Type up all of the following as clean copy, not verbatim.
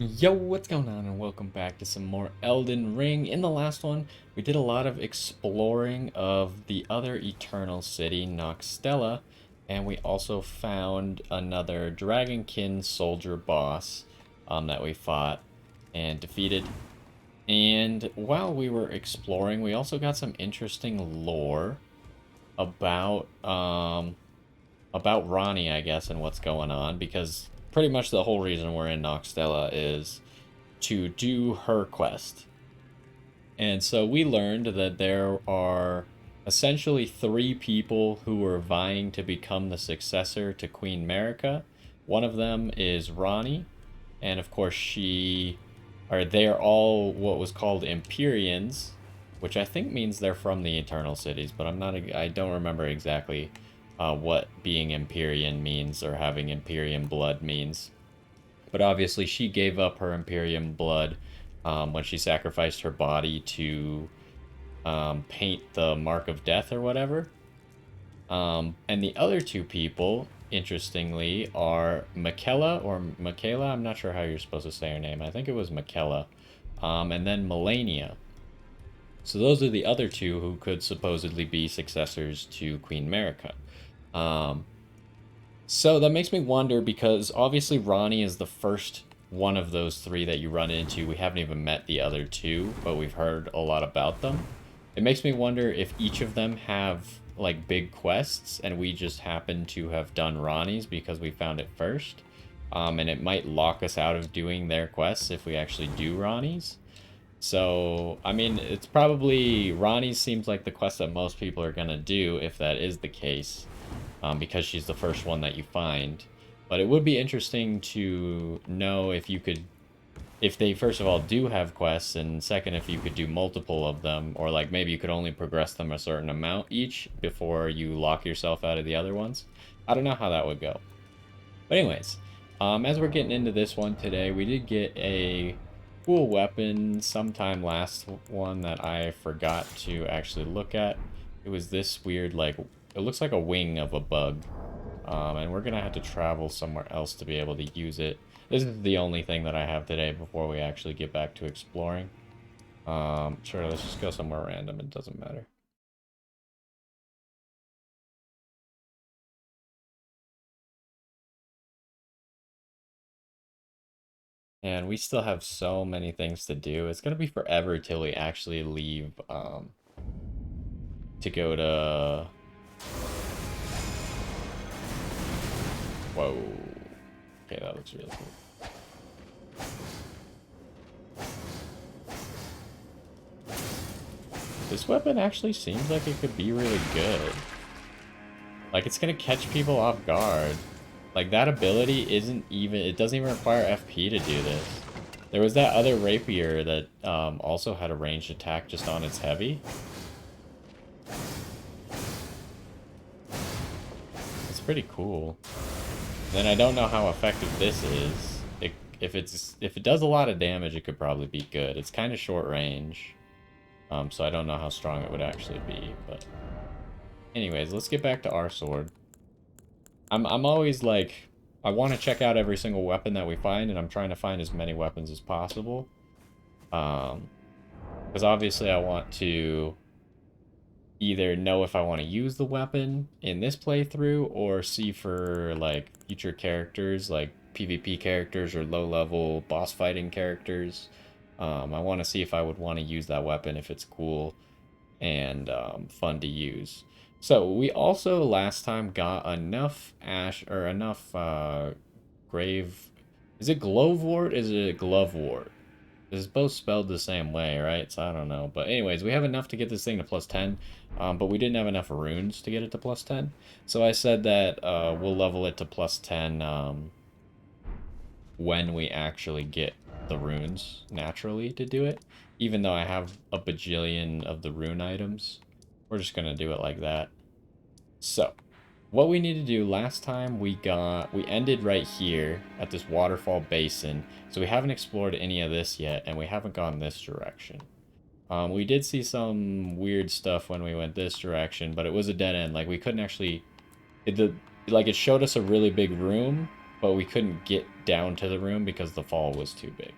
Yo, what's going on, and welcome back to some more Elden Ring. In the last one, we did a lot of exploring of the other Eternal City, Noxtella, and we also found another Dragonkin soldier boss that we fought and defeated. And while we were exploring, we also got some interesting lore about about Ronnie, I guess, and what's going on, because pretty much the whole reason we're in Noxtella is to do her quest. And so we learned that there are essentially three people who are vying to become the successor to Queen Marika. One of them is Ronnie, and of course they're all what was called Empyreans, which I think means they're from the Eternal Cities, but I don't remember exactly what being Empyrean means or having Empyrean blood means. But obviously, she gave up her Imperium blood when she sacrificed her body to paint the Mark of Death or whatever. And the other two people, interestingly, are Michaela. I'm not sure how you're supposed to say her name. I think it was Michaela. And then Melania. So those are the other two who could supposedly be successors to Queen Marika. Um, So that makes me wonder because obviously Ronnie is the first one of those three that you run into. We haven't even met the other two, but we've heard a lot about them. It makes me wonder if each of them have like big quests and we just happen to have done Ronnie's because we found it first. And it might lock us out of doing their quests if we actually do Ronnie's. So, I mean, it's probably Ronnie seems like the quest that most people are gonna do if that is the case, because she's the first one that you find. But it would be interesting to know if they first of all do have quests, and second, if you could do multiple of them, or like maybe you could only progress them a certain amount each before you lock yourself out of the other ones. I don't know how that would go. But anyways, as we're getting into this one today, we did get a cool weapon sometime last one that I forgot to actually look at. It was this weird, like, it looks like a wing of a bug. And we're gonna have to travel somewhere else to be able to use it. This is the only thing that I have today before we actually get back to exploring. Sure, let's just go somewhere random, it doesn't matter. And we still have so many things to do. It's gonna be forever till we actually leave, to go to... Whoa. Okay, that looks really cool. This weapon actually seems like it could be really good. Like, it's gonna catch people off guard. Like, that ability isn't even... It doesn't even require FP to do this. There was that other rapier that also had a ranged attack just on its heavy. It's pretty cool. Then I don't know how effective this is. If it does a lot of damage, it could probably be good. It's kind of short range. So I don't know how strong it would actually be, but anyways, let's get back to our sword. I'm always like, I want to check out every single weapon that we find, and I'm trying to find as many weapons as possible. Because obviously I want to either know if I want to use the weapon in this playthrough or see for like future characters, like PvP characters or low-level boss fighting characters. I want to see if I would want to use that weapon if it's cool and fun to use. So we also last time got enough ash or enough grave. Is it glovewort? Is it glovewort? It's both spelled the same way, right? So I don't know. But anyways, we have enough to get this thing to plus 10. But we didn't have enough runes to get it to plus 10. So I said that we'll level it to plus 10 when we actually get the runes naturally to do it. Even though I have a bajillion of the rune items, we're just going to do it like that. So, what we need to do last time we ended right here at this waterfall basin. So we haven't explored any of this yet, and we haven't gone this direction. We did see some weird stuff when we went this direction, but it was a dead end. Like we couldn't actually, it showed us a really big room, but we couldn't get down to the room because the fall was too big.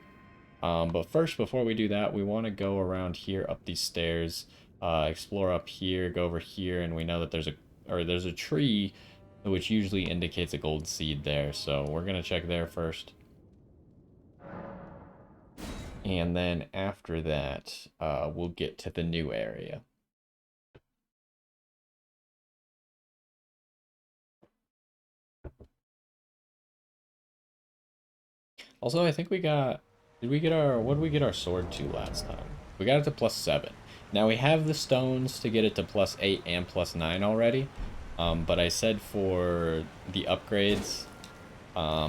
But first, before we do that, we want to go around here, up these stairs, explore up here, go over here, and we know that there's a tree, which usually indicates a gold seed there. So we're gonna check there first, and then after that, we'll get to the new area. Also, I think we got... Did we get our... What did we get our sword to last time? We got it to +7. Now, we have the stones to get it to +8 and +9 already. But I said for the upgrades,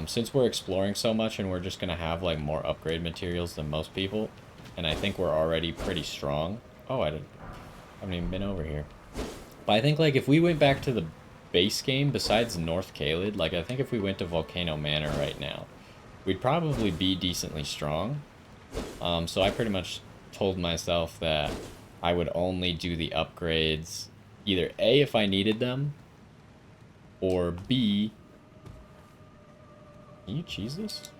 since we're exploring so much and we're just going to have, like, more upgrade materials than most people, and I think we're already pretty strong. Oh, I haven't even been over here. But I think, like, if we went back to the base game, besides North Caelid, like, I think if we went to Volcano Manor right now, we'd probably be decently strong. So I pretty much told myself that I would only do the upgrades either A, if I needed them, or B... Can you cheese this?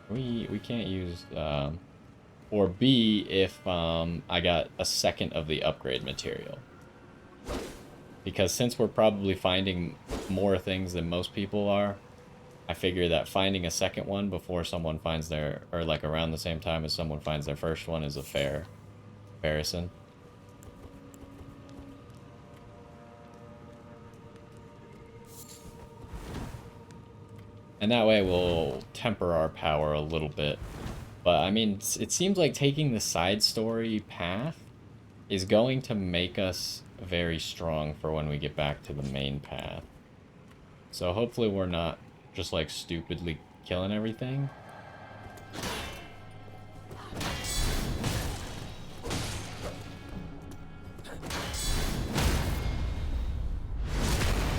We can't use... or B, if I got a second of the upgrade material. Because since we're probably finding more things than most people are, I figure that finding a second one before someone finds their... Or, like, around the same time as someone finds their first one is a fair comparison. And that way we'll temper our power a little bit. But, I mean, it seems like taking the side story path is going to make us very strong for when we get back to the main path. So hopefully we're not just, like, stupidly killing everything.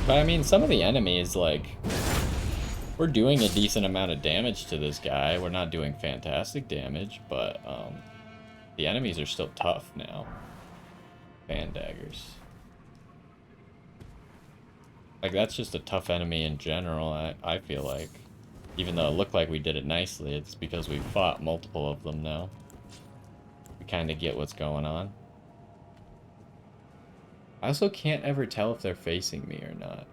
But, I mean, some of the enemies, like... We're doing a decent amount of damage to this guy. We're not doing fantastic damage, but the enemies are still tough now. Fan daggers. Like, that's just a tough enemy in general, I feel like. Even though it looked like we did it nicely, it's because we fought multiple of them now. We kind of get what's going on. I also can't ever tell if they're facing me or not.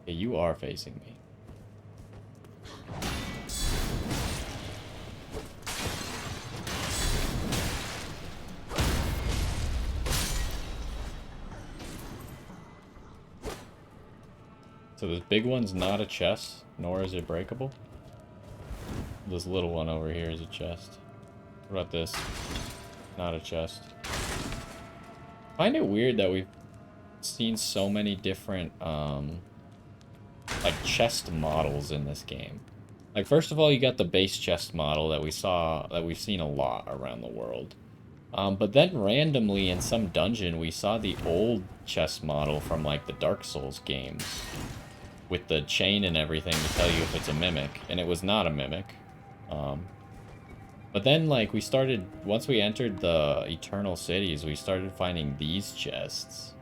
Okay, you are facing me. So this big one's not a chest, nor is it breakable. This little one over here is a chest. What about this? Not a chest. I find it weird that we've seen so many different, like, chest models in this game. Like, first of all, you got the base chest model that we've seen a lot around the world. But then randomly in some dungeon, we saw the old chest model from, like, the Dark Souls games. With the chain and everything to tell you if it's a mimic. And it was not a mimic. But then, like, once we entered the Eternal Cities, we started finding these chests.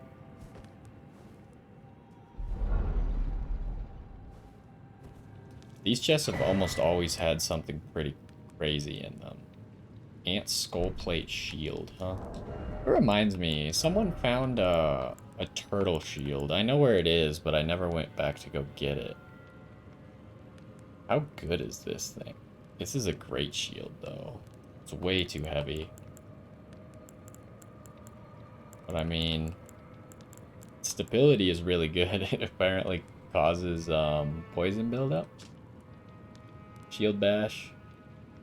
These chests have almost always had something pretty crazy in them. Ant skull plate shield, huh? It reminds me, someone found a turtle shield. I know where it is, but I never went back to go get it. How good is this thing? This is a great shield, though. It's way too heavy. But I mean, stability is really good. It apparently causes poison buildup. Shield bash.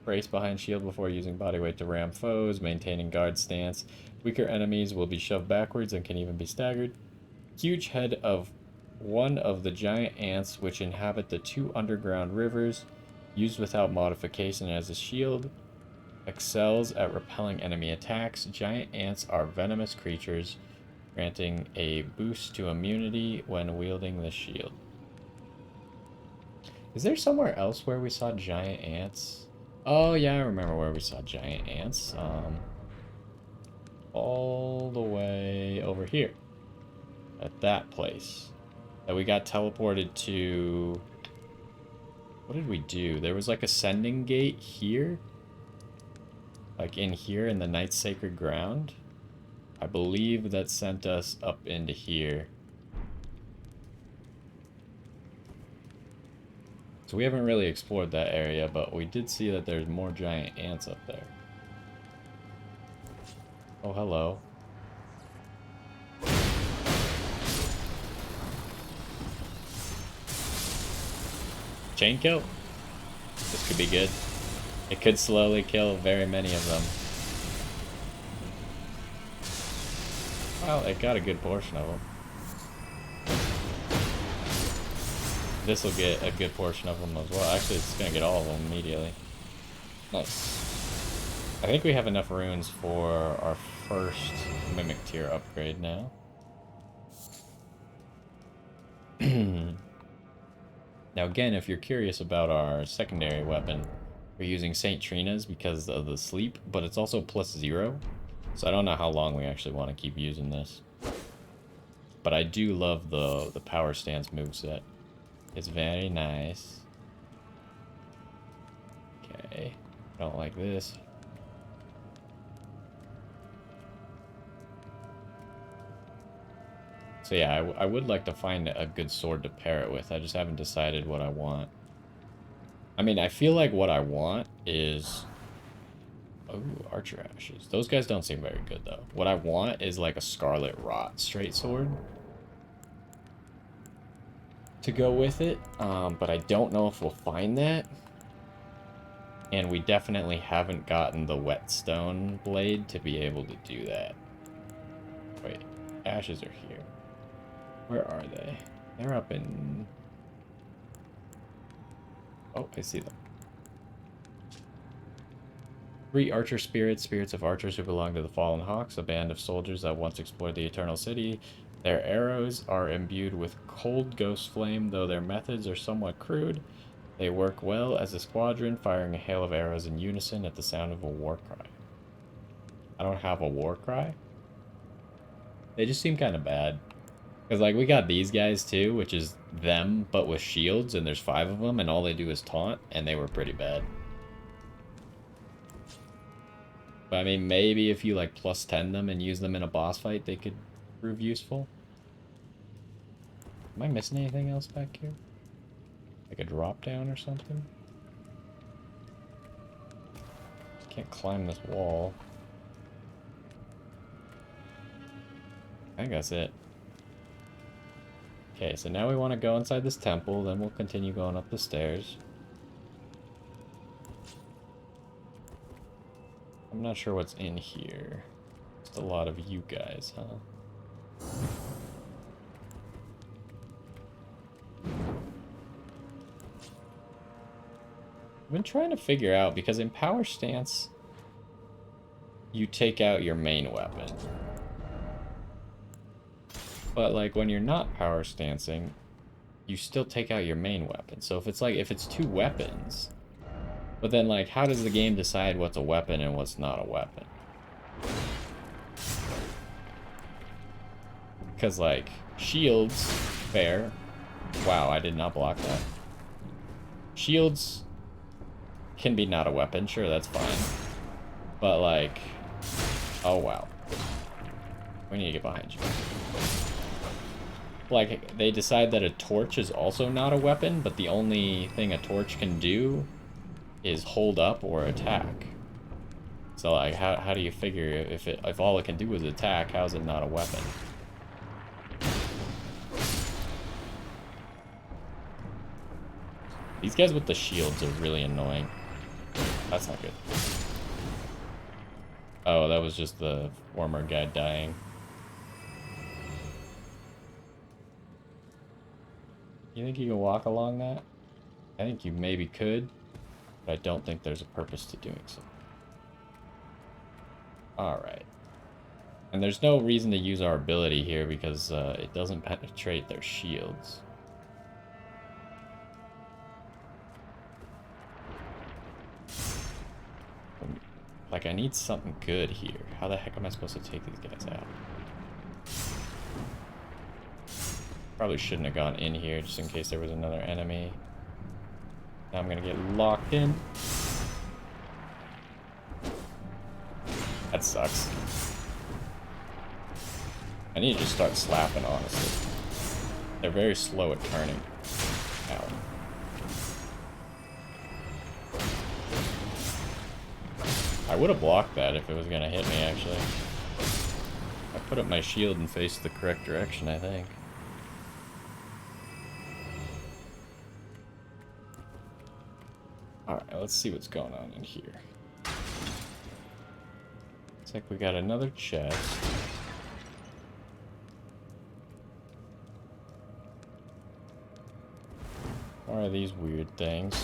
Brace behind shield before using body weight to ram foes. Maintaining guard stance. Weaker enemies will be shoved backwards and can even be staggered. Huge head of one of the giant ants which inhabit the 2 underground rivers. Used without modification as a shield. Excels at repelling enemy attacks. Giant ants are venomous creatures, granting a boost to immunity when wielding the shield. Is there somewhere else where we saw giant ants? Oh yeah, I remember where we saw giant ants. All the way over here. at that place. That we got teleported to... What did we do? There was like a sending gate here. Like in here in the Night's Sacred Ground. I believe that sent us up into here. So we haven't really explored that area, but we did see that there's more giant ants up there. Oh, hello. Chain kill? This could be good. It could slowly kill very many of them. Well, it got a good portion of them. This will get a good portion of them as well. Actually, it's going to get all of them immediately. Nice. I think we have enough runes for our first Mimic tier upgrade now. Now again, if you're curious about our secondary weapon, we're using St. Trina's because of the sleep, but it's also +0. So I don't know how long we actually want to keep using this. But I do love the power stance moveset. It's very nice. Okay, I don't like this. So yeah, I would like to find a good sword to pair it with. I just haven't decided what I want. I mean, I feel like what I want is... Oh, Archer Ashes. Those guys don't seem very good, though. What I want is like a Scarlet Rot straight sword to go with it, but I don't know if we'll find that. And we definitely haven't gotten the Whetstone blade to be able to do that. Wait, ashes are here. Where are they? They're up in... Oh, I see them. 3 archer spirits, spirits of archers who belong to the Fallen Hawks, a band of soldiers that once explored the Eternal City. Their arrows are imbued with cold ghost flame, though their methods are somewhat crude. They work well as a squadron, firing a hail of arrows in unison at the sound of a war cry. I don't have a war cry? They just seem kind of bad. Because, like, we got these guys, too, which is them, but with shields, and there's 5 of them, and all they do is taunt, and they were pretty bad. But, I mean, maybe if you, like, +10 them and use them in a boss fight, they could prove useful. Am I missing anything else back here? Like a drop down or something? Can't climb this wall. I think that's it. Okay, so now we want to go inside this temple, then we'll continue going up the stairs. I'm not sure what's in here. Just a lot of you guys, huh? I've been trying to figure out, because in Power Stance, you take out your main weapon. But, like, when you're not Power Stancing, you still take out your main weapon. So if it's, like, if it's 2 weapons, but then, like, how does the game decide what's a weapon and what's not a weapon? Because, like, shields, fair. Wow, I did not block that. Shields can be not a weapon, sure, that's fine. But, like, oh, wow. We need to get behind you. Like, they decide that a torch is also not a weapon, but the only thing a torch can do is hold up or attack. So, like, how do you figure if all it can do is attack, how is it not a weapon? These guys with the shields are really annoying. That's not good. Oh, that was just the former guy dying. You think you can walk along that? I think you maybe could, but I don't think there's a purpose to doing so. Alright. And there's no reason to use our ability here because it doesn't penetrate their shields. Like, I need something good here. How the heck am I supposed to take these guys out? Probably shouldn't have gone in here just in case there was another enemy. Now I'm gonna get locked in. That sucks. I need to just start slapping, honestly. They're very slow at turning. Ow. I would have blocked that if it was gonna hit me, actually. I put up my shield and faced the correct direction, I think. Alright, let's see what's going on in here. Looks like we got another chest. What are these weird things?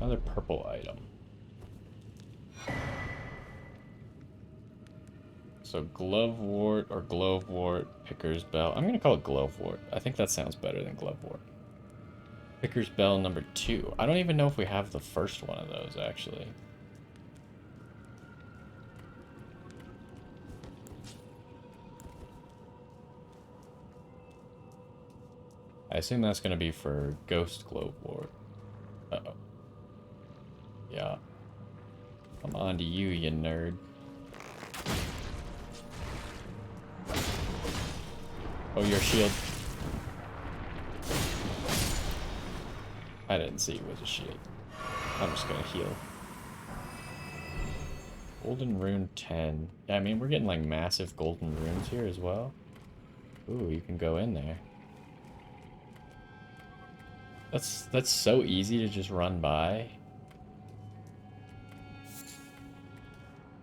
Another purple item. So glovewort or glovewort, picker's bell. I'm gonna call it glovewort. I think that sounds better than glovewort. Picker's bell number 2. I don't even know if we have the first one of those, actually. I assume that's gonna be for ghost glovewort. Uh-oh. Yeah. I'm on to you, you nerd. Oh, your shield. I didn't see it was a shield. I'm just gonna heal. Golden rune 10. Yeah, I mean, we're getting like massive golden runes here as well. Ooh, you can go in there. That's so easy to just run by.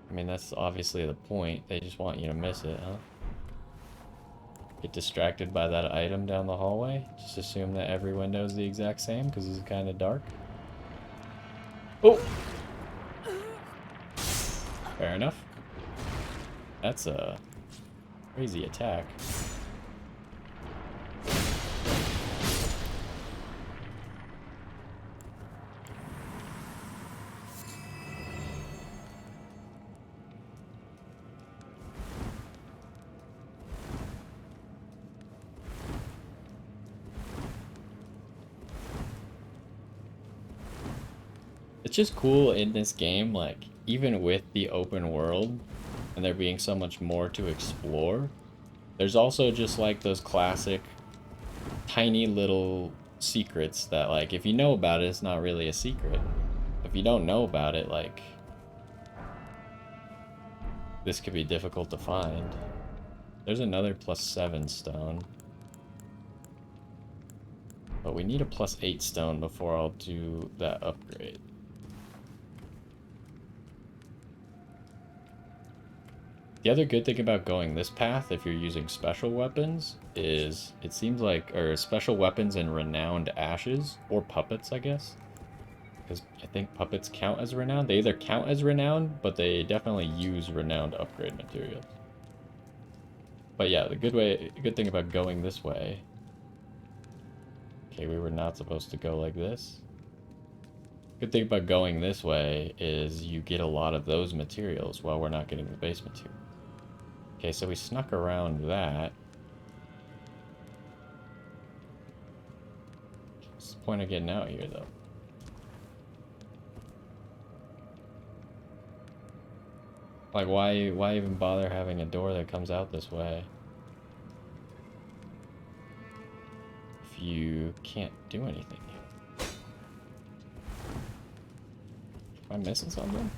I mean, that's obviously the point. They just want you to miss it, huh? Get distracted by that item down the hallway. Just assume that every window is the exact same because it's kind of dark. Oh! Fair enough. That's a crazy attack. It's just cool in this game, like, even with the open world, and there being so much more to explore, there's also just, like, those classic, tiny little secrets that, like, if you know about it, it's not really a secret. If you don't know about it, like, this could be difficult to find. There's another +7 stone. But we need a +8 stone before I'll do that upgrade. The other good thing about going this path, if you're using special weapons, is it seems like, or special weapons and renowned ashes, or puppets, I guess. Because I think puppets count as renowned. They either count as renowned, but they definitely use renowned upgrade materials. But yeah, the good thing about going this way. Okay, we were not supposed to go like this. Good thing about going this way is you get a lot of those materials while we're not getting the base material. Okay, so we snuck around that. What's the point of getting out here, though? Like, why even bother having a door that comes out this way if you can't do anything here? Am I missing something?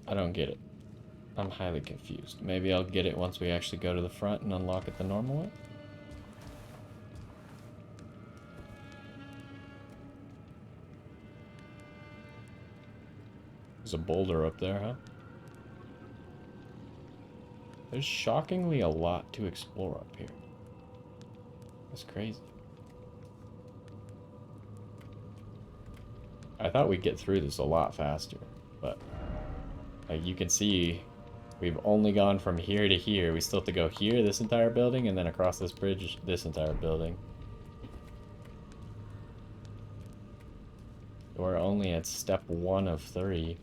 I don't get it. I'm highly confused. Maybe I'll get it once we actually go to the front and unlock it the normal way? There's a boulder up there, huh? There's shockingly a lot to explore up here. That's crazy. I thought we'd get through this a lot faster, but like you can see, We've only gone from here to here. We still have to go here, this entire building, and then across this bridge, this entire building. We're only at step 1 of 3.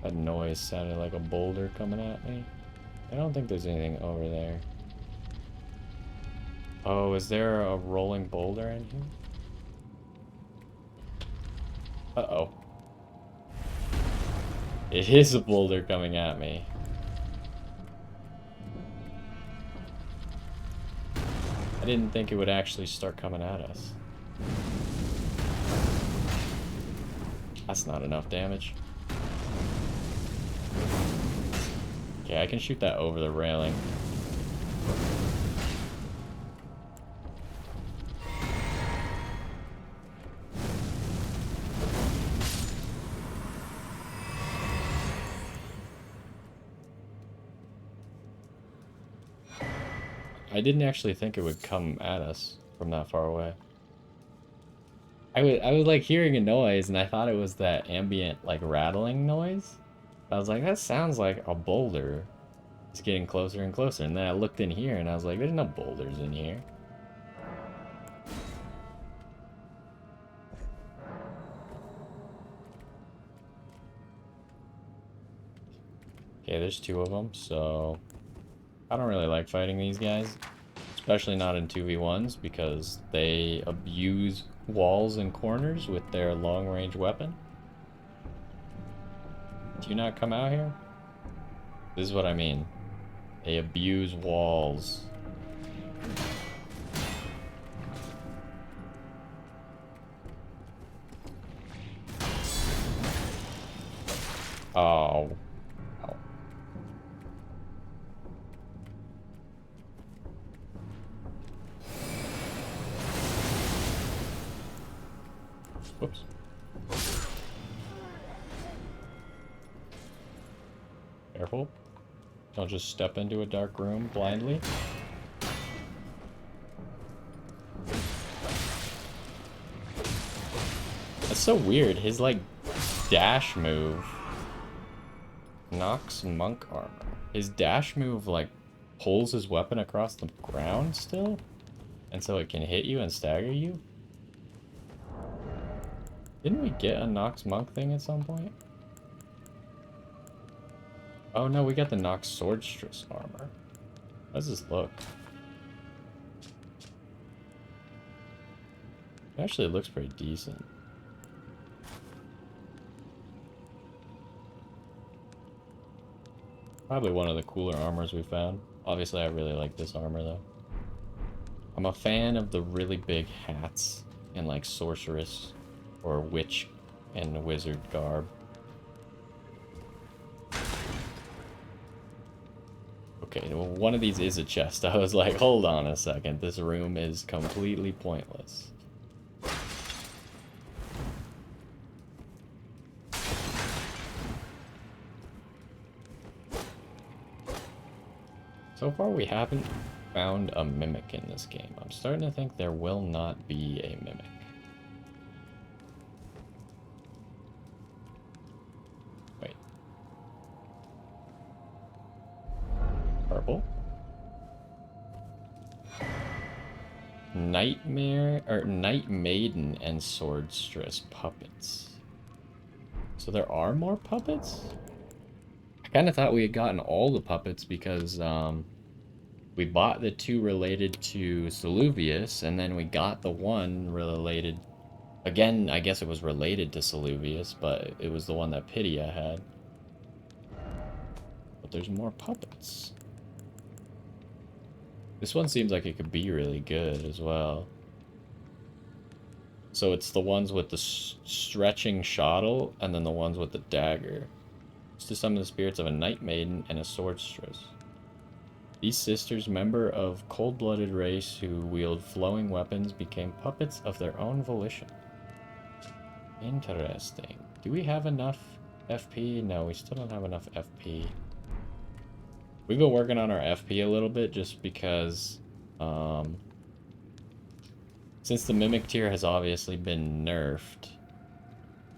That noise sounded like a boulder coming at me. I don't think there's anything over there. Oh, is there a rolling boulder in here? Uh-oh. It is a boulder coming at me. I didn't think it would actually start coming at us. That's not enough damage. Okay, I can shoot that over the railing. I didn't actually think it would come at us from that far away. I was like hearing a noise and I thought it was that ambient like rattling noise. I was like, that sounds like a boulder. It's getting closer and closer. And then I looked in here and I was like, there's no boulders in here. Okay, there's 2 of them, so I don't really like fighting these guys. Especially not in 2v1s because they abuse walls and corners with their long-range weapon. Do you not come out here? This is what I mean. They abuse walls. Oh. Oh. Whoops. Careful. Don't just step into a dark room blindly. That's so weird. His, like, dash move knocks monk armor. His dash move, like, pulls his weapon across the ground still? And so it can hit you and stagger you? Didn't we get a Nox monk thing at some point? Oh no, we got the Nox swordstress armor. How does this look? Actually, it looks pretty decent. Probably one of the cooler armors we found. Obviously, I really like this armor, though. I'm a fan of the really big hats and, like, sorceress or witch and wizard garb. Okay, well, one of these is a chest. I was like, hold on a second. This room is completely pointless. So far, we haven't found a mimic in this game. I'm starting to think there will not be a mimic. Wait. Purple? Nightmare, or Night Maiden and Swordstress puppets. So there are more puppets? I kind of thought we had gotten all the puppets because, we bought the 2 related to Saluvius, and then we got the 1 related... Again, I guess it was related to Saluvius, but it was the one that Pydia had. But there's more puppets. This one seems like it could be really good as well. So it's the ones with the stretching shottle, and then the ones with the dagger. It's to summon the spirits of a Night Maiden and a Swordstress. These sisters, member of cold-blooded race who wield flowing weapons, became puppets of their own volition. Interesting. Do we have enough FP? No, we still don't have enough FP. We've been working on our FP a little bit just because Since the Mimic tier has obviously been nerfed,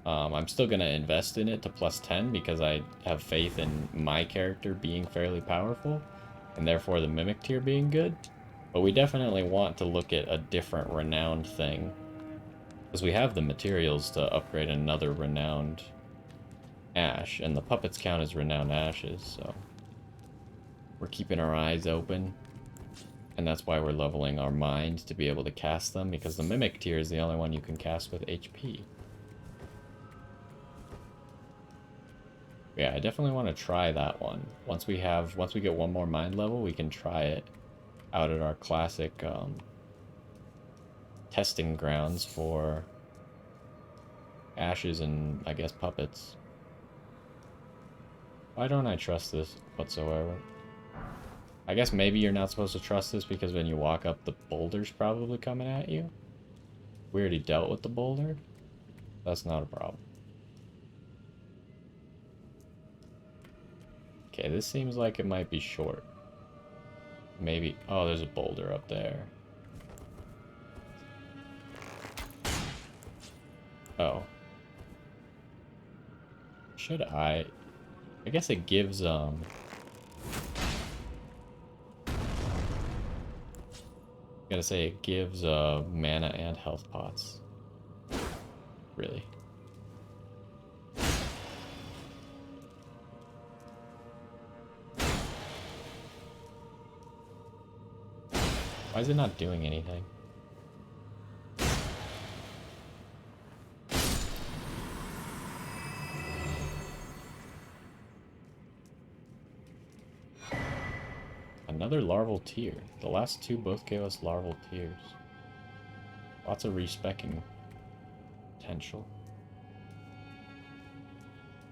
I'm still going to invest in it to plus 10 because I have faith in my character being fairly powerful, and therefore the Mimic tier being good. But we definitely want to look at a different renowned thing, because we have the materials to upgrade another renowned ash, and the puppets count as renowned ashes, so we're keeping our eyes open. And that's why we're leveling our mind to be able to cast them, because the Mimic tier is the only one you can cast with HP. Yeah, I definitely want to try that one. Once we get one more mind level, we can try it out at our classic testing grounds for ashes and, I guess, puppets. Why don't I trust this whatsoever? I guess maybe you're not supposed to trust this because when you walk up, the boulder's probably coming at you. We already dealt with the boulder. That's not a problem. Okay, this seems like it might be short. Maybe... Oh, there's a boulder up there. Oh. Should I... I guess it gives, gotta say, it gives, mana and health pots. Really. Why is it not doing anything? Another larval tier. The last two both gave us larval tiers. Lots of respecking potential.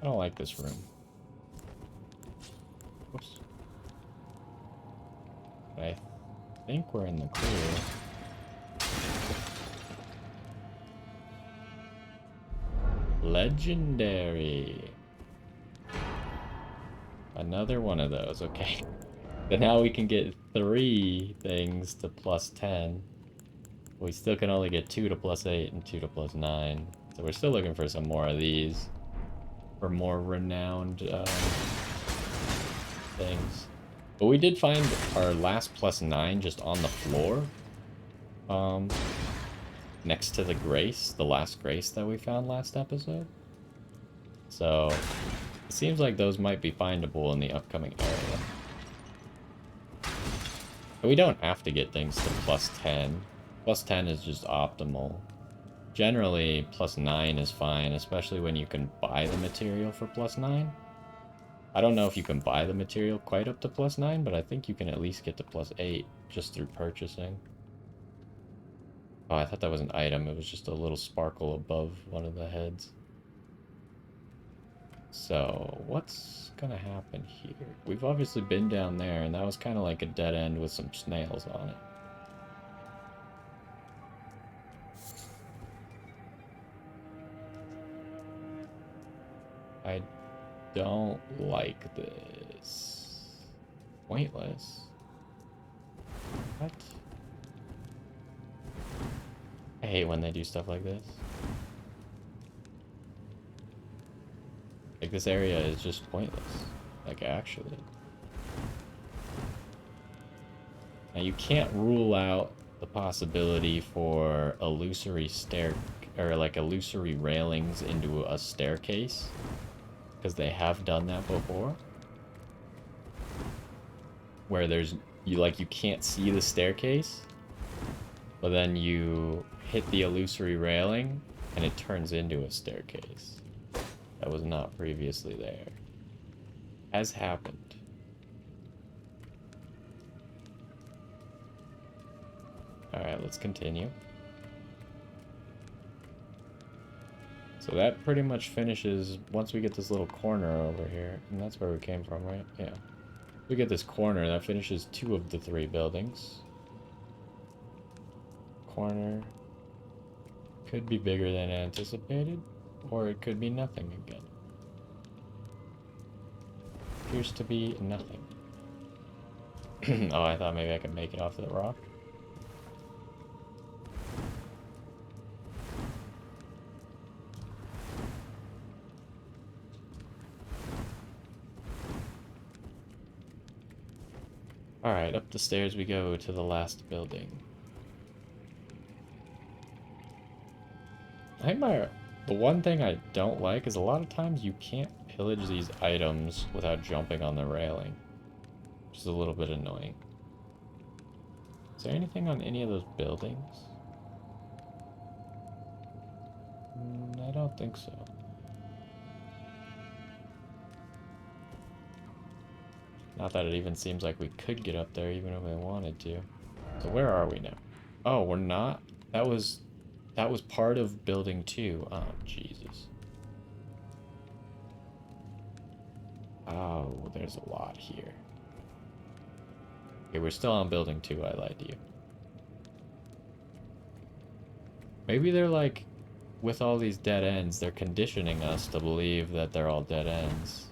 I don't like this room. Whoops. But I think we're in the clear. Legendary. Another one of those, okay. But now we can get 3 things to plus 10. We still can only get 2 to plus 8 and 2 to plus 9. So we're still looking for some more of these. For more renowned things. But we did find our last plus 9 just on the floor. Next to the grace, the last grace that we found last episode. So it seems like those might be findable in the upcoming area. But we don't have to get things to plus 10. Plus 10 is just optimal. Generally, plus 9 is fine, especially when you can buy the material for plus 9. I don't know if you can buy the material quite up to plus 9, but I think you can at least get to plus 8 just through purchasing. Oh, I thought that was an item. It was just a little sparkle above one of the heads. So, what's gonna happen here? We've obviously been down there, and that was kind of like a dead end with some snails on it. I don't like this. Pointless. What? I hate when they do stuff like this. Like, this area is just pointless. Like, actually. Now, you can't rule out the possibility for illusory or like illusory railings into a staircase, because they have done that before. Where you can't see the staircase, but then you hit the illusory railing and it turns into a staircase that was not previously there. Has happened. Alright, let's continue. So that pretty much finishes once we get this little corner over here. And that's where we came from, right? Yeah. We get this corner, that finishes 2 of the 3 buildings. Corner could be bigger than anticipated, or it could be nothing again. Appears to be nothing. Oh, I thought maybe I could make it off the rock. Alright, up the stairs we go to the last building. I think the one thing I don't like is a lot of times you can't pillage these items without jumping on the railing, which is a little bit annoying. Is there anything on any of those buildings? I don't think so. Not that it even seems like we could get up there even if we wanted to. So where are we now? Oh, we're not? That was part of building 2. Oh, Jesus. Oh, there's a lot here. Okay, we're still on building 2, I lied to you. Maybe they're like, with all these dead ends, they're conditioning us to believe that they're all dead ends.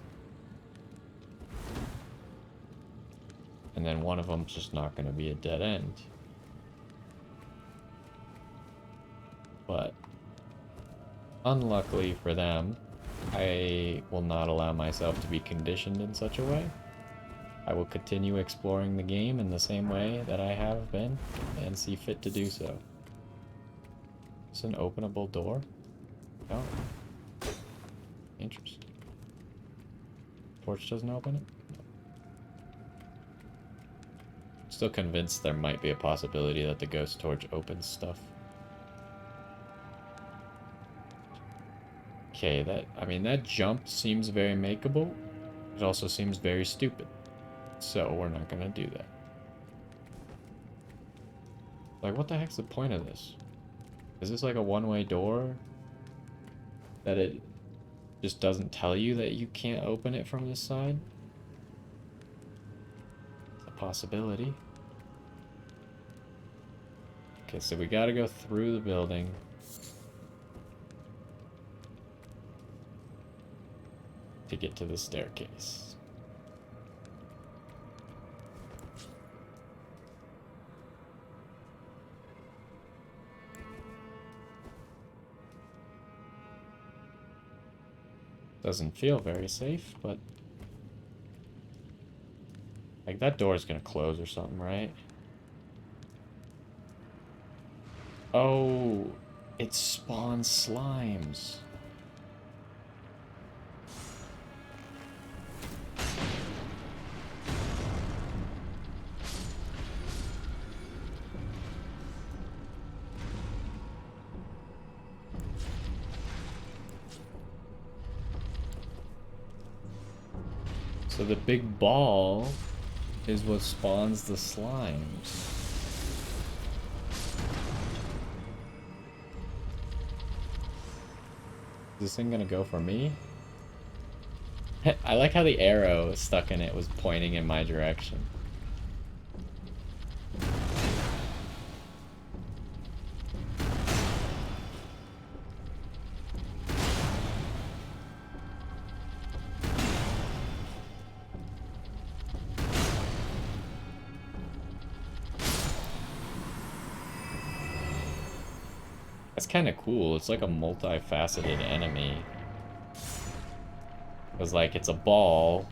And then one of them's just not going to be a dead end. But unluckily for them, I will not allow myself to be conditioned in such a way. I will continue exploring the game in the same way that I have been and see fit to do so. Is this an openable door? No. Interesting. Torch doesn't open it? Still convinced there might be a possibility that the ghost torch opens stuff. Okay, that jump seems very makeable. It also seems very stupid. So we're not gonna do that. Like, what the heck's the point of this? Is this like a one-way door? That it just doesn't tell you that you can't open it from this side? It's a possibility. Okay, so we gotta go through the building. To get to the staircase. Doesn't feel very safe, but like that door is gonna close or something, right? Oh, it spawns slimes. So the big ball is what spawns the slimes. Is this thing gonna go for me? I like how the arrow stuck in it was pointing in my direction. That's kind of cool. It's like a multifaceted enemy. Because, like, it's a ball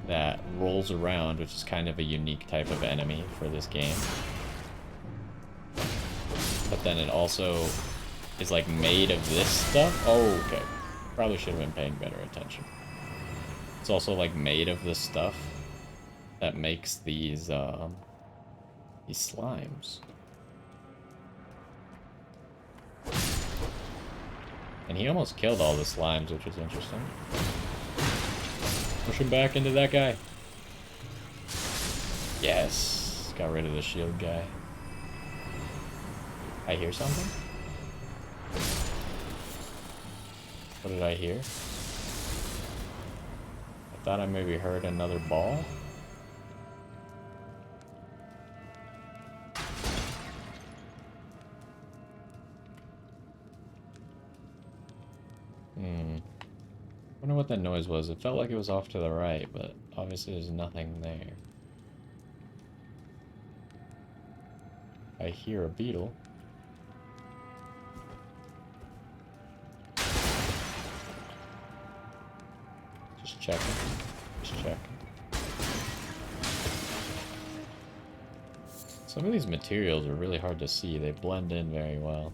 that rolls around, which is kind of a unique type of enemy for this game. But then it also is, like, made of this stuff. Oh, okay. Probably should have been paying better attention. It's also, like, made of this stuff that makes these slimes. And he almost killed all the slimes, which was interesting. Push him back into that guy. Yes. Got rid of the shield guy. I hear something? What did I hear? I thought I maybe heard another ball. Wonder what that noise was. It felt like it was off to the right, but obviously there's nothing there. I hear a beetle. Just checking. Just checking. Some of these materials are really hard to see. They blend in very well.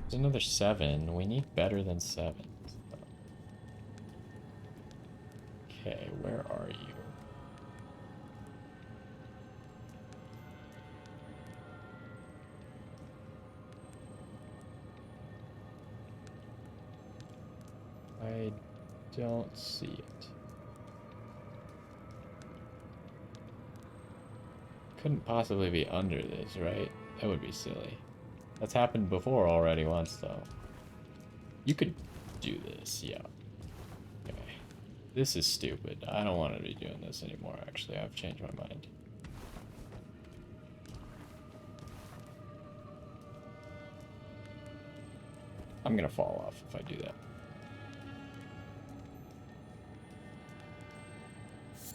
There's another 7. We need better than 7. Okay, where are you? I don't see it. Couldn't possibly be under this, right? That would be silly. That's happened before already once, though. You could do this, yeah. Okay. This is stupid. I don't want to be doing this anymore, actually. I've changed my mind. I'm gonna fall off if I do that.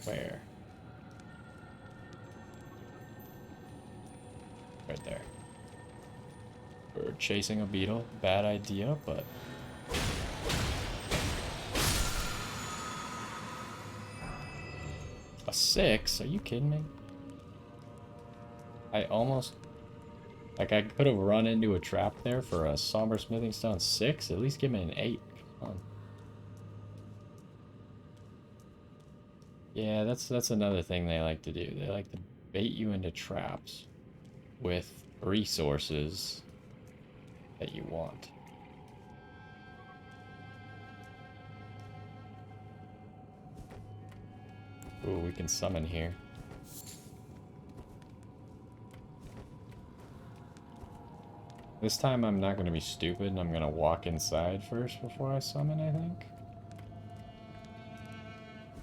Where? Right there. We're chasing a beetle. Bad idea, but... A 6? Are you kidding me? I almost... Like, I could have run into a trap there for a Somber Smithing Stone 6. At least give me an 8. Come on. Yeah, that's another thing they like to do. They like to bait you into traps with resources that you want. Ooh, we can summon here. This time I'm not going to be stupid and I'm going to walk inside first before I summon, I think.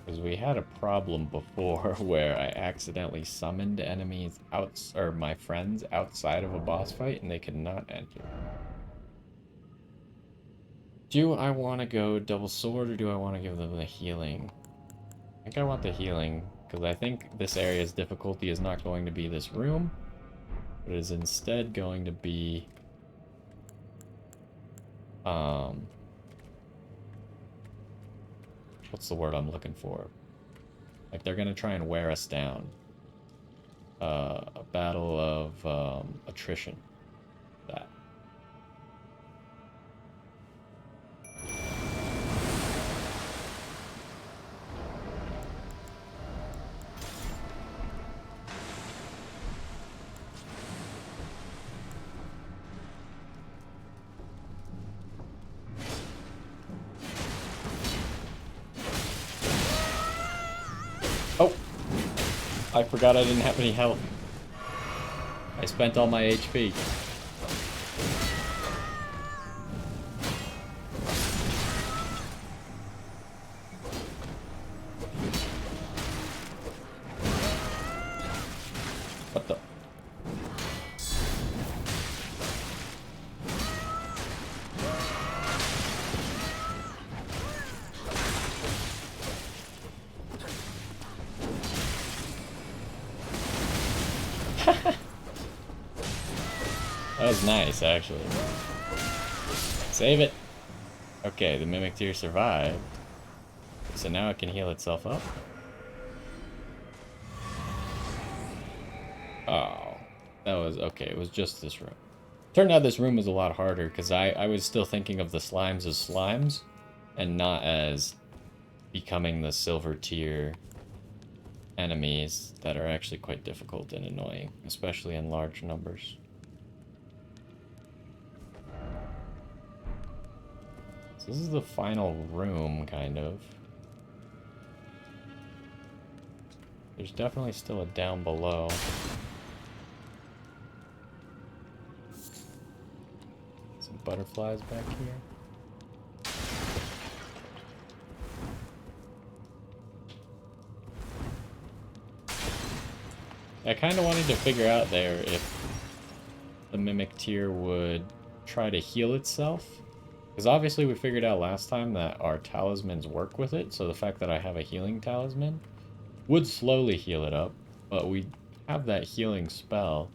Because we had a problem before where I accidentally summoned enemies or my friends outside of a boss fight and they could not enter. Do I want to go double sword or do I want to give them the healing? I think I want the healing because I think this area's difficulty is not going to be this room, but it is instead going to be what's the word I'm looking for? Like, they're gonna try and wear us down. A battle of attrition. That. Oh! I forgot I didn't have any health. I spent all my HP. What the? That was nice, actually. Save it! Okay, the Mimic Tear survived. So now it can heal itself up. Oh, that was... Okay, it was just this room. Turned out this room was a lot harder, because I was still thinking of the slimes as slimes, and not as becoming the silver tier enemies that are actually quite difficult and annoying, especially in large numbers. So this is the final room, kind of. There's definitely still a down below. Some butterflies back here. I kind of wanted to figure out there if the Mimic Tier would try to heal itself. Because obviously we figured out last time that our talismans work with it, so the fact that I have a healing talisman would slowly heal it up, but we have that healing spell.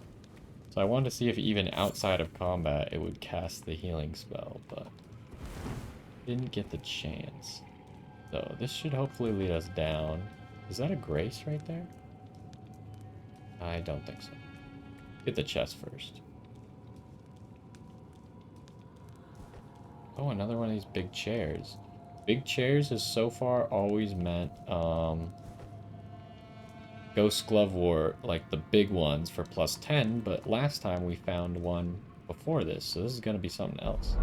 So I wanted to see if even outside of combat it would cast the healing spell, but didn't get the chance. So this should hopefully lead us down. Is that a grace right there? I don't think so. Get the chest first. Oh, another one of these big chairs. Big chairs has so far always meant Ghost Glove War, like the big ones for plus 10, but last time we found one before this, so this is going to be something else.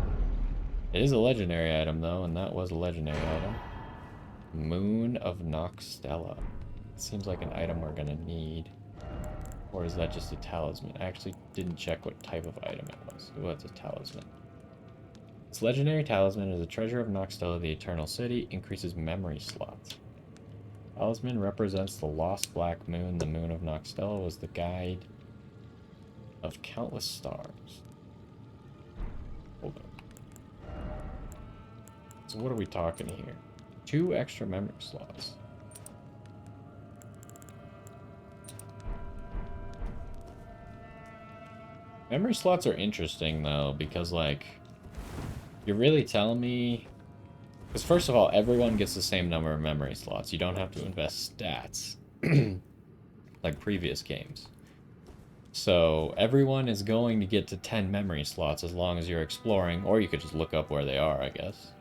It is a legendary item, though, and that was a legendary item. Moon of Noxtella. It seems like an item we're going to need. Or is that just a talisman? I actually didn't check what type of item it was. Oh, it's a talisman. This legendary talisman is a treasure of Noxtella, the Eternal City, increases memory slots. Talisman represents the lost black moon. The moon of Noxtella was the guide of countless stars. Hold on. So what are we talking here? 2 extra memory slots. Memory slots are interesting, though, because, like, you're really telling me... Because, first of all, everyone gets the same number of memory slots. You don't have to invest stats, like previous games. So, everyone is going to get to 10 memory slots as long as you're exploring, or you could just look up where they are, I guess.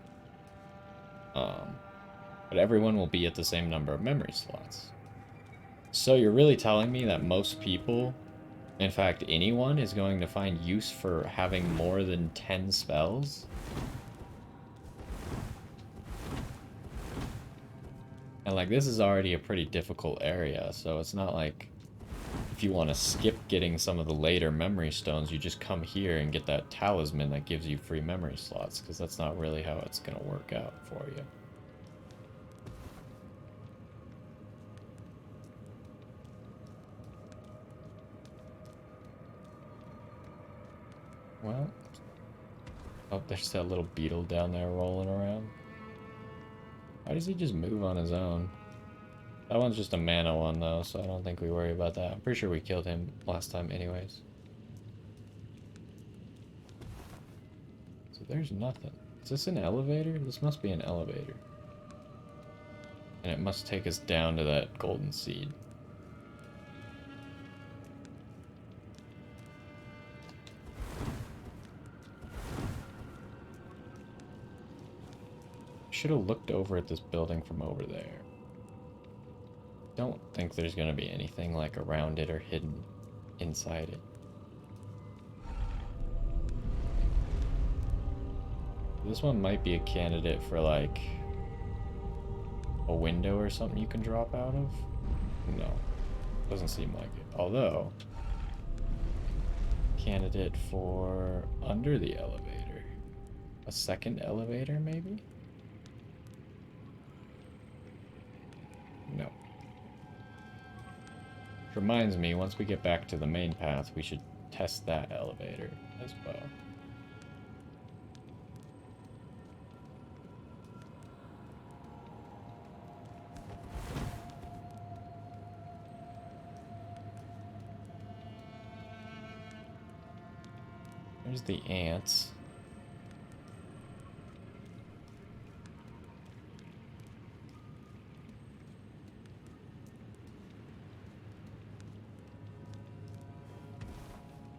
But everyone will be at the same number of memory slots. So, you're really telling me that most people... In fact, anyone is going to find use for having more than 10 spells? And, like, this is already a pretty difficult area, so it's not like if you want to skip getting some of the later memory stones, you just come here and get that talisman that gives you free memory slots, because that's not really how it's going to work out for you. Well, oh, there's that little beetle down there rolling around. Why does he just move on his own? That one's just a mana one, though, so I don't think we worry about that. I'm pretty sure we killed him last time anyways. So there's nothing. Is this an elevator? This must be an elevator. And it must take us down to that golden seed. Should have looked over at this building from over there. Don't think there's gonna be anything like around it or hidden inside it. This one might be a candidate for like a window or something you can drop out of. No, doesn't seem like it. Although, candidate for under the elevator. A second elevator, maybe? No. Reminds me, once we get back to the main path, we should test that elevator as well. There's the ants.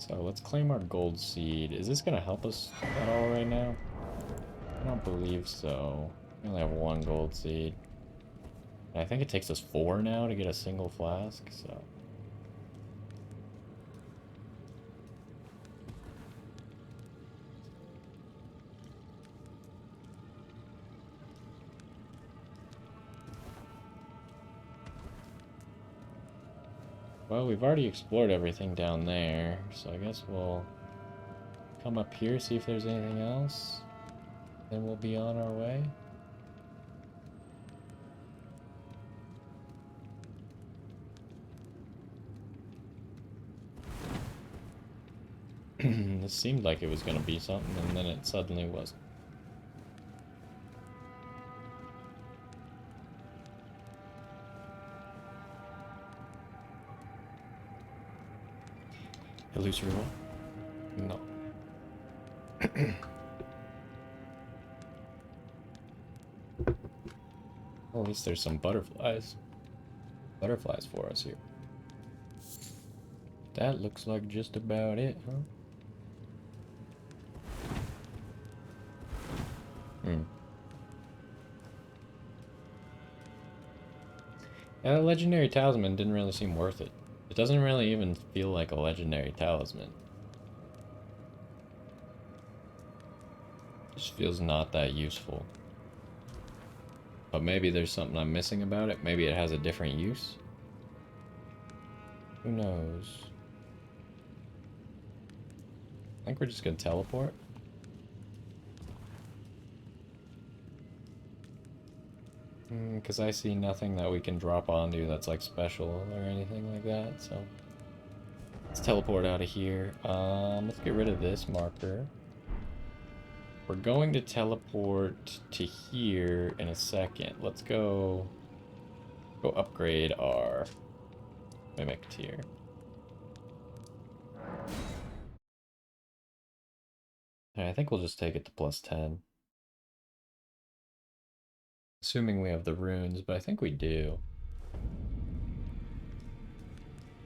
So let's claim our gold seed. Is this gonna help us at all right now? I don't believe so. We only have 1 gold seed. And I think it takes us 4 now to get a single flask, so... Well, we've already explored everything down there, so I guess we'll come up here, see if there's anything else. Then we'll be on our way. This seemed like it was going to be something, and then it suddenly wasn't. Illusory wall? No. Well, at least there's some butterflies. Butterflies for us here. That looks like just about it, huh? Hmm. Yeah, the legendary talisman didn't really seem worth it. It doesn't really even feel like a legendary talisman. It just feels not that useful. But maybe there's something I'm missing about it. Maybe it has a different use. Who knows? I think we're just gonna teleport. Because I see nothing that we can drop onto that's like special or anything like that, so let's teleport out of here. Let's get rid of this marker. We're going to teleport to here in a second. Let's go upgrade our mimic tier. I think we'll just take it to +10. Assuming we have the runes, but I think we do.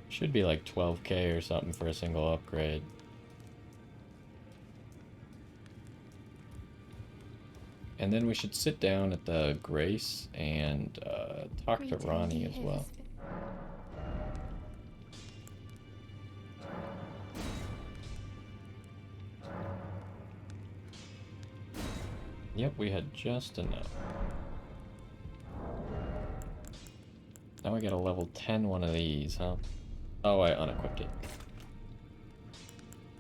Should be like 12k or something for a single upgrade. And then we should sit down at the Grace and talk to Ronnie as well. Yep, we had just enough. Now we got a level 10 one of these, huh? Oh, I unequipped it.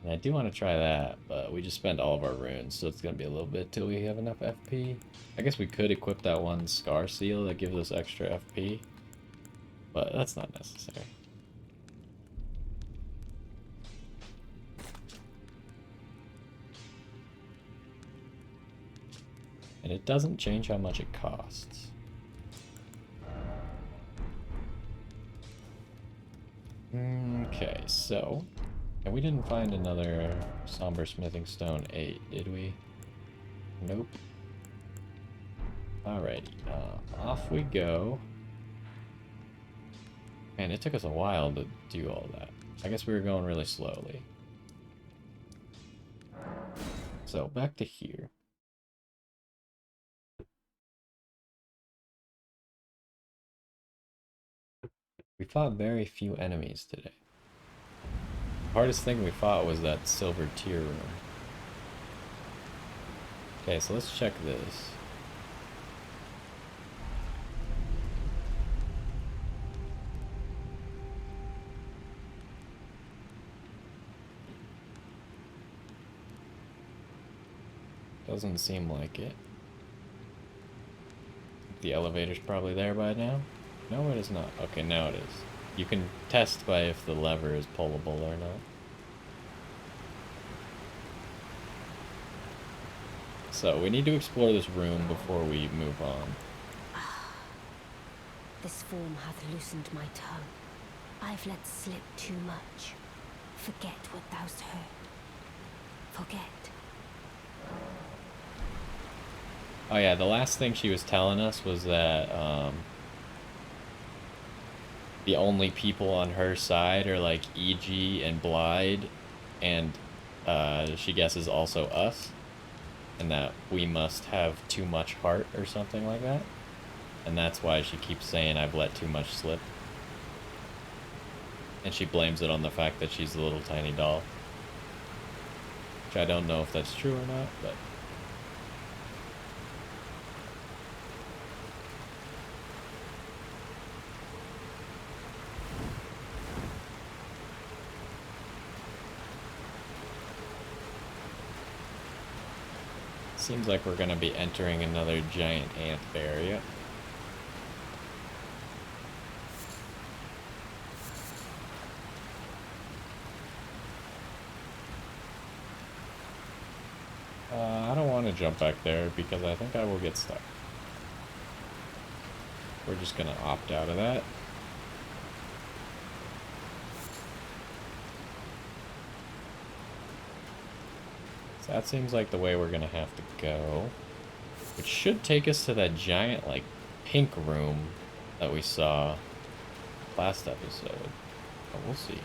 And I do want to try that, but we just spent all of our runes, so it's going to be a little bit till we have enough FP. I guess we could equip that one Scar Seal that gives us extra FP, but that's not necessary. And it doesn't change how much it costs. Okay, so... And we didn't find another Somber Smithing Stone 8, did we? Nope. Alrighty, off we go. Man, it took us a while to do all that. I guess we were going really slowly. So, back to here. We fought very few enemies today. The hardest thing we fought was that silver tier room. Okay, so let's check this. Doesn't seem like it. The elevator's probably there by now. No, it is not. Okay, now it is. You can test by if the lever is pullable or not. So, we need to explore this room before we move on. This form hath loosened my tongue. I've let slip too much. Forget what thou'st heard. Forget. Oh yeah, the last thing she was telling us was that the only people on her side are like EG and Blide, and she guesses also us, and that we must have too much heart or something like that, and that's why she keeps saying I've let too much slip, and she blames it on the fact that she's a little tiny doll, which I don't know if that's true or not, but seems like we're gonna be entering another giant ant area. I don't want to jump back there because I think I will get stuck. We're just gonna opt out of that. So that seems like the way we're gonna have to go. Which should take us to that giant, like, pink room that we saw last episode. But we'll see.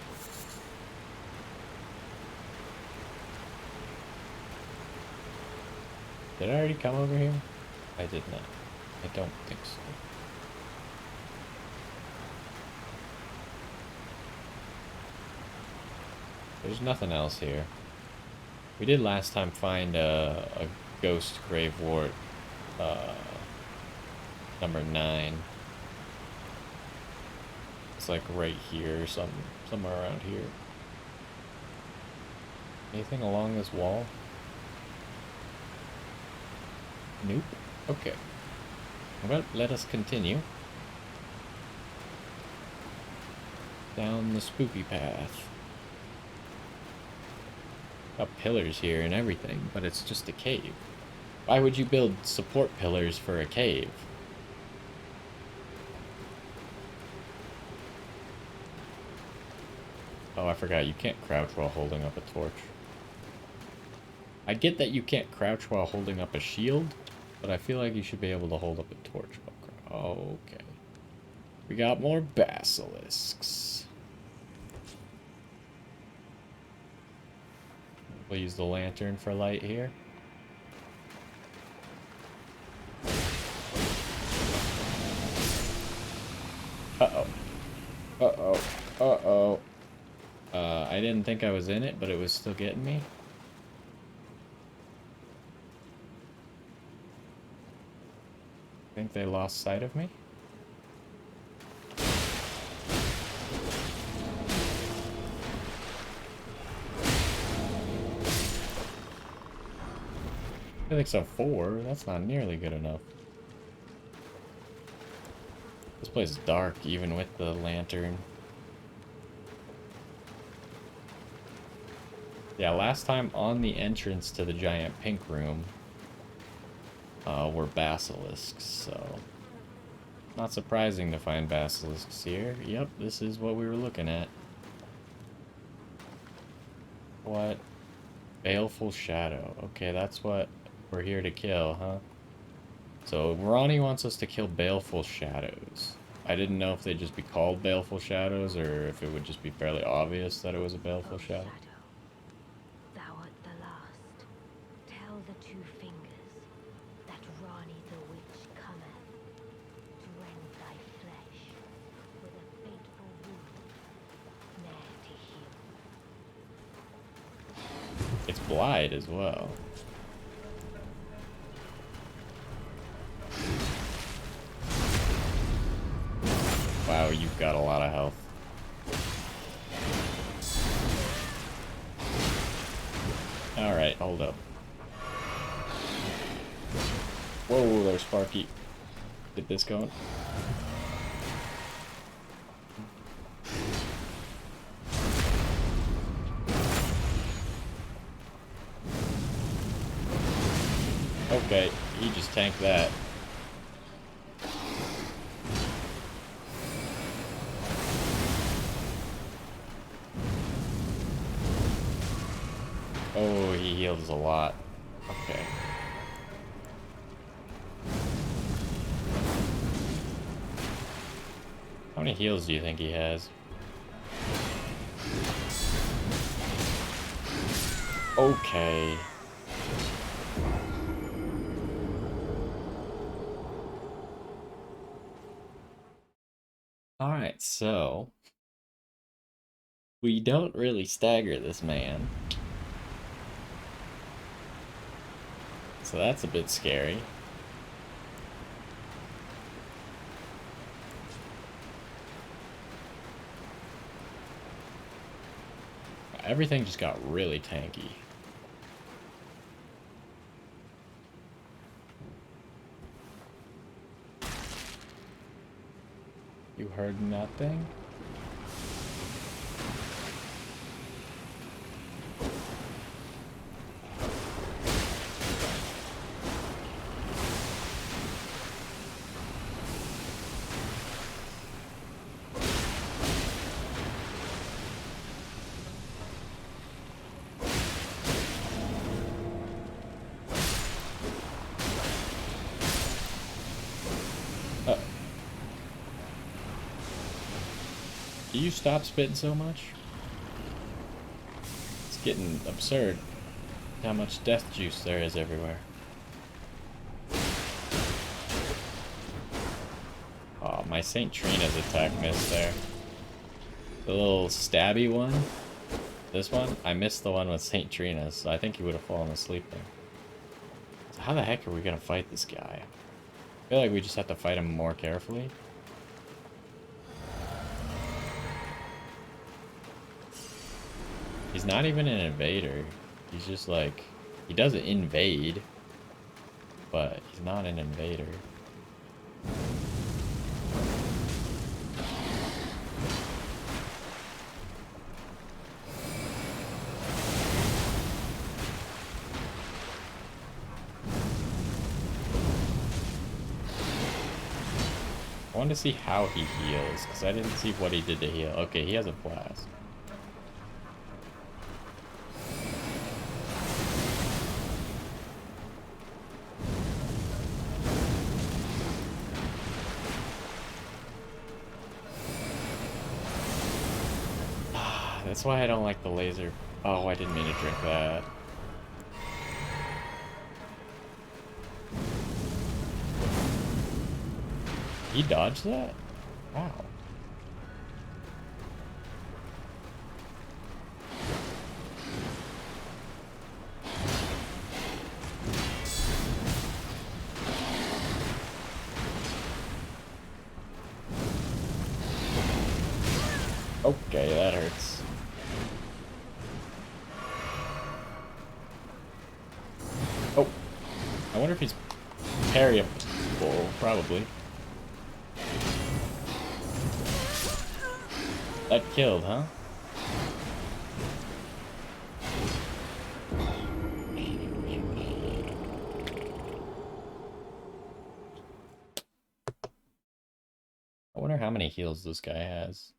Did I already come over here? I did not. I don't think so. There's nothing else here. We did last time find a ghost gravewort, number 9. It's like right here, somewhere around here. Anything along this wall? Nope. Okay. Well, let us continue down the spooky path. Got pillars here and everything, but it's just a cave. Why would you build support pillars for a cave? Oh, I forgot, you can't crouch while holding up a torch. I get that you can't crouch while holding up a shield, but I feel like you should be able to hold up a torch while crouching. Okay. We got more basilisks. We'll use the lantern for light here. Uh-oh. Uh-oh. Uh-oh. I didn't think I was in it, but it was still getting me. Think they lost sight of me? I think so. 4. That's not nearly good enough. This place is dark, even with the lantern. Yeah, last time on the entrance to the giant pink room were basilisks, so not surprising to find basilisks here. Yep, this is what we were looking at. What? Baleful Shadow. Okay, that's what we're here to kill, huh? So Ronnie wants us to kill Baleful Shadows. I didn't know if they'd just be called Baleful Shadows or if it would just be fairly obvious that it was a Baleful Shadow. Thou art the last. Tell the 2 fingers that Rani the witch cometh to rend thy flesh with a fateful wound, ne'er to heal. It's Blide as well. Wow, you've got a lot of health. Alright, hold up. Whoa, there's Sparky. Get this going. Okay, he just tanked that. Oh, he heals a lot. Okay. How many heals do you think he has? Okay. Alright, so we don't really stagger this man. So that's a bit scary. Everything just got really tanky. You heard nothing? Can you stop spitting so much? It's getting absurd how much death juice there is everywhere. Oh, my St. Trina's attack missed there. The little stabby one. This one, I missed the one with St. Trina's, so I think he would have fallen asleep there. So how the heck are we gonna fight this guy? I feel like we just have to fight him more carefully. He's not even an invader. He's just like, he doesn't invade, but he's not an invader. I wanted to see how he heals, because I didn't see what he did to heal. Okay, he has a blast. That's why I don't like the laser. Oh, I didn't mean to drink that. He dodged that? Wow. Okay, that hurts. Oh. I wonder if he's parryable. Probably. That killed, huh? I wonder how many heals this guy has.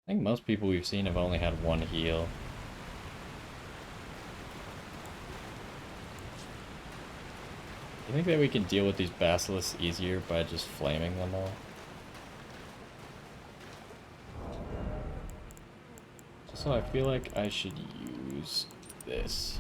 I think most people we've seen have only had one heal. You think that we can deal with these basilisks easier by just flaming them all? So I feel like I should use this.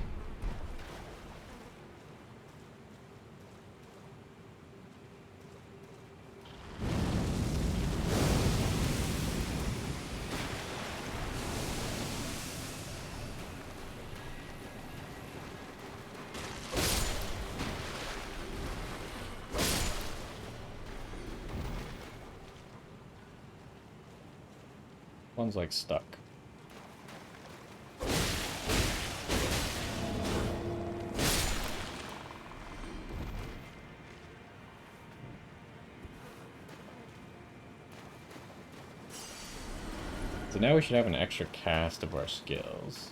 One's like stuck. So now we should have an extra cast of our skills.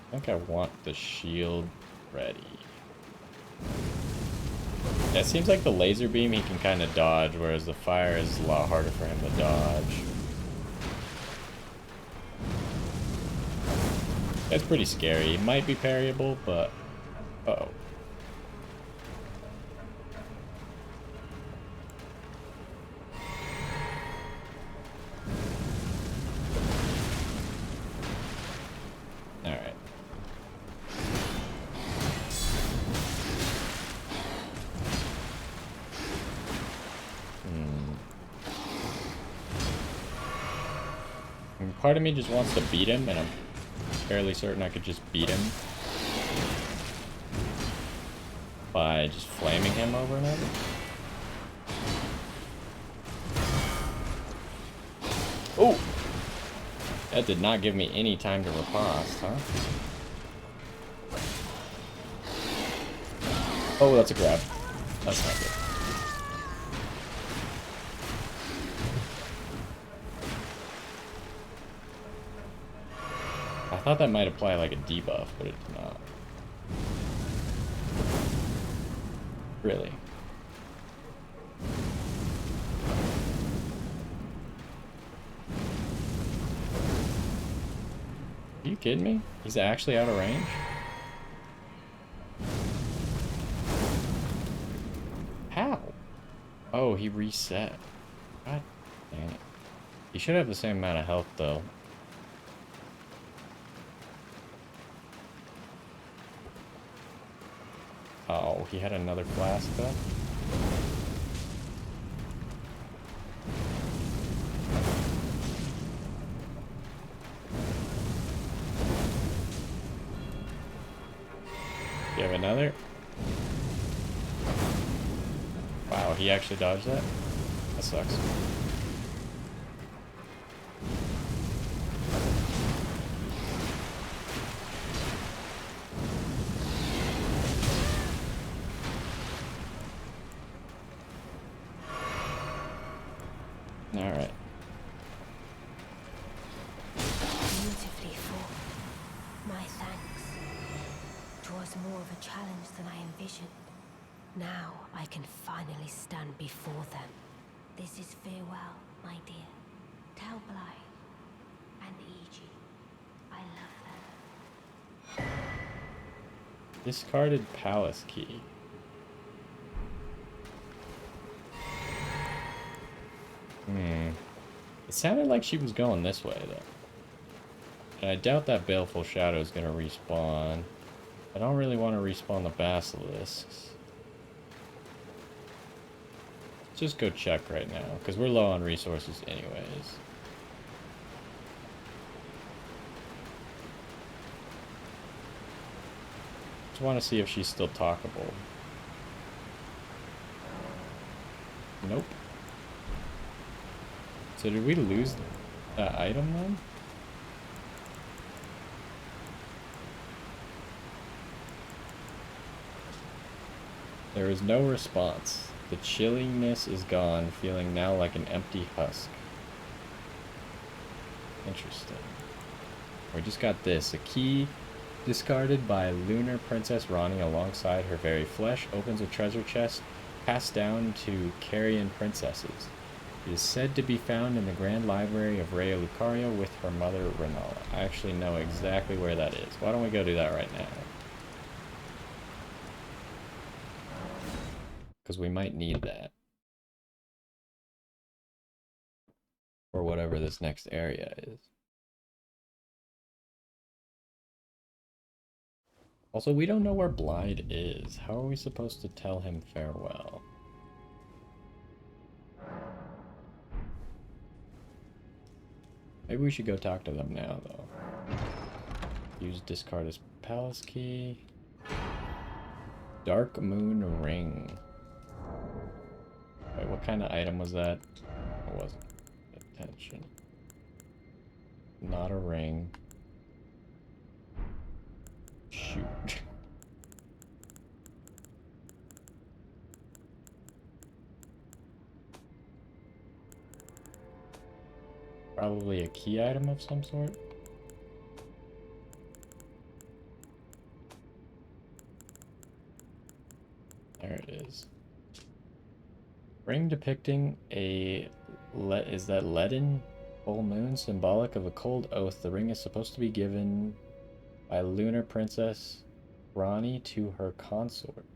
I think I want the shield ready. Yeah, it seems like the laser beam he can kind of dodge, whereas the fire is a lot harder for him to dodge. That's pretty scary. It might be parryable, but... Uh-oh. Alright. And part of me just wants to beat him, and I'm fairly certain I could just beat him by just flaming him over and over. Oh! That did not give me any time to riposte, huh? Oh, that's a grab. That's not good. I thought that might apply like a debuff, but it did not. Really? Are you kidding me? He's actually out of range? Oh, he reset. God dang it. He should have the same amount of health, though. Oh, he had another flask, though? You have another? Wow, he actually dodged that? That sucks. Alright. Beautifully fought. My thanks. 'Twas more of a challenge than I envisioned. Now I can finally stand before them. This is farewell, my dear. Tell Blythe and Iji I love them. Discarded palace key. It sounded like she was going this way, though. And I doubt that Baleful Shadow is going to respawn. I don't really want to respawn the basilisks. Let's just go check right now, because we're low on resources anyways. Just want to see if she's still talkable. Nope. So did we lose that item then? There is no response. The chilliness is gone, feeling now like an empty husk. Interesting. We just got this. A key discarded by Lunar Princess Rani alongside her very flesh opens a treasure chest passed down to Carian princesses. It is said to be found in the Grand Library of Raya Lucario with her mother, Renala. I actually know exactly where that is. Why don't we go do that right now? Because we might need that. Or whatever this next area is. Also, we don't know where Blythe is. How are we supposed to tell him farewell? Maybe we should go talk to them now, though. Use discard as palace key. Dark Moon Ring. Wait, what kind of item was that? I wasn't paying attention. Not a ring. Shoot. Probably a key item of some sort. There it is. Ring depicting a is that leaden full moon, symbolic of a cold oath. The ring is supposed to be given by Lunar Princess Rani to her consort.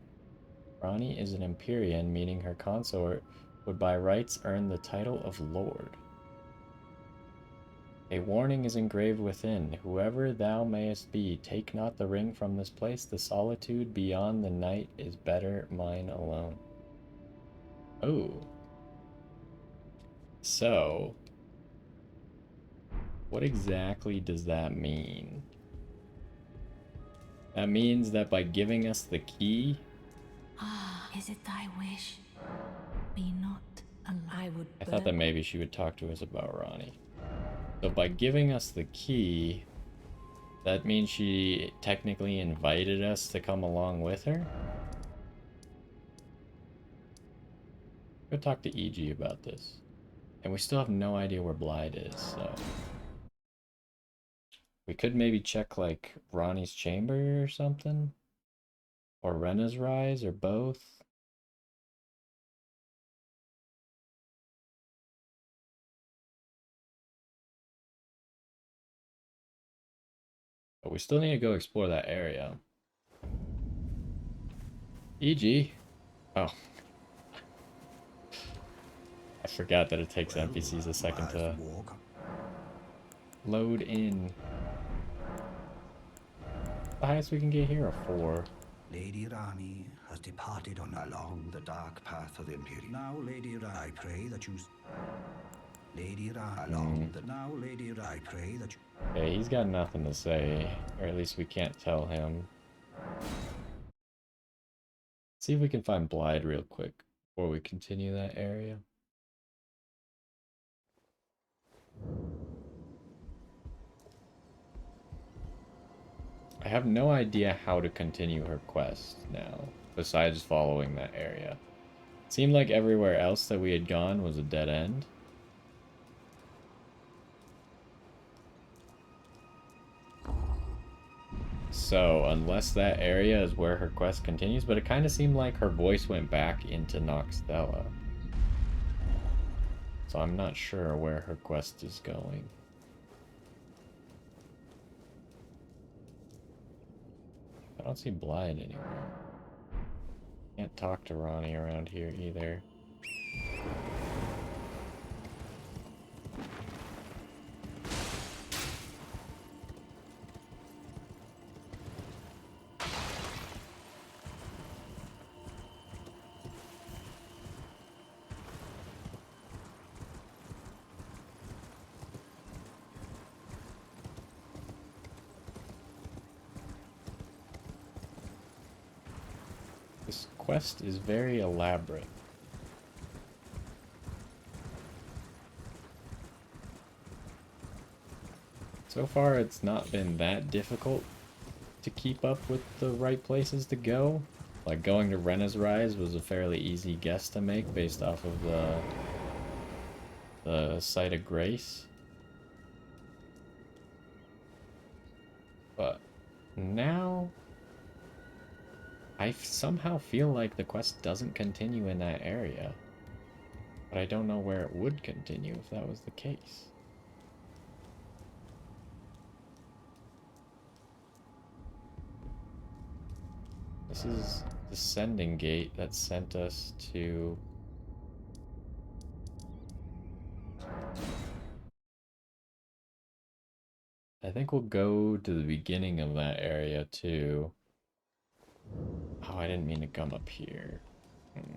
Rani is an Empyrean, meaning her consort would by rights earn the title of Lord. A warning is engraved within. Whoever thou mayest be, take not the ring from this place. The solitude beyond the night is better mine alone. Oh. So, what exactly does that mean? That means that by giving us the key... Ah, is it thy wish? Be not alive. I thought that maybe she would talk to us about Ronnie. So by giving us the key, that means she technically invited us to come along with her? Go talk to EG about this. And we still have no idea where Blythe is, so... We could maybe check, like, Ronnie's chamber or something? Or Rena's rise, or both? But we still need to go explore that area. EG. Oh. forgot that it takes NPCs a second to load in. The highest we can get here are 4. Lady Rani has departed on along the dark path of the Imperium. Now, Lady Rani, I pray that you... Lady Rani, along the... Now, Lady Rani, I pray that you... Okay, he's got nothing to say. Or at least we can't tell him. See if we can find Blyde real quick before we continue that area. I have no idea how to continue her quest now, besides following that area. It seemed like everywhere else that we had gone was a dead end. So, unless that area is where her quest continues, but it kind of seemed like her voice went back into Noxtella. So I'm not sure where her quest is going. I don't see Blyde anywhere. Can't talk to Ronnie around here either. This quest is very elaborate. So far, it's not been that difficult to keep up with the right places to go. Like, going to Rena's Rise was a fairly easy guess to make based off of the Site of Grace. But now, I somehow feel like the quest doesn't continue in that area. But I don't know where it would continue if that was the case. This is the sending gate that sent us to... I think we'll go to the beginning of that area too. Oh, I didn't mean to come up here. Can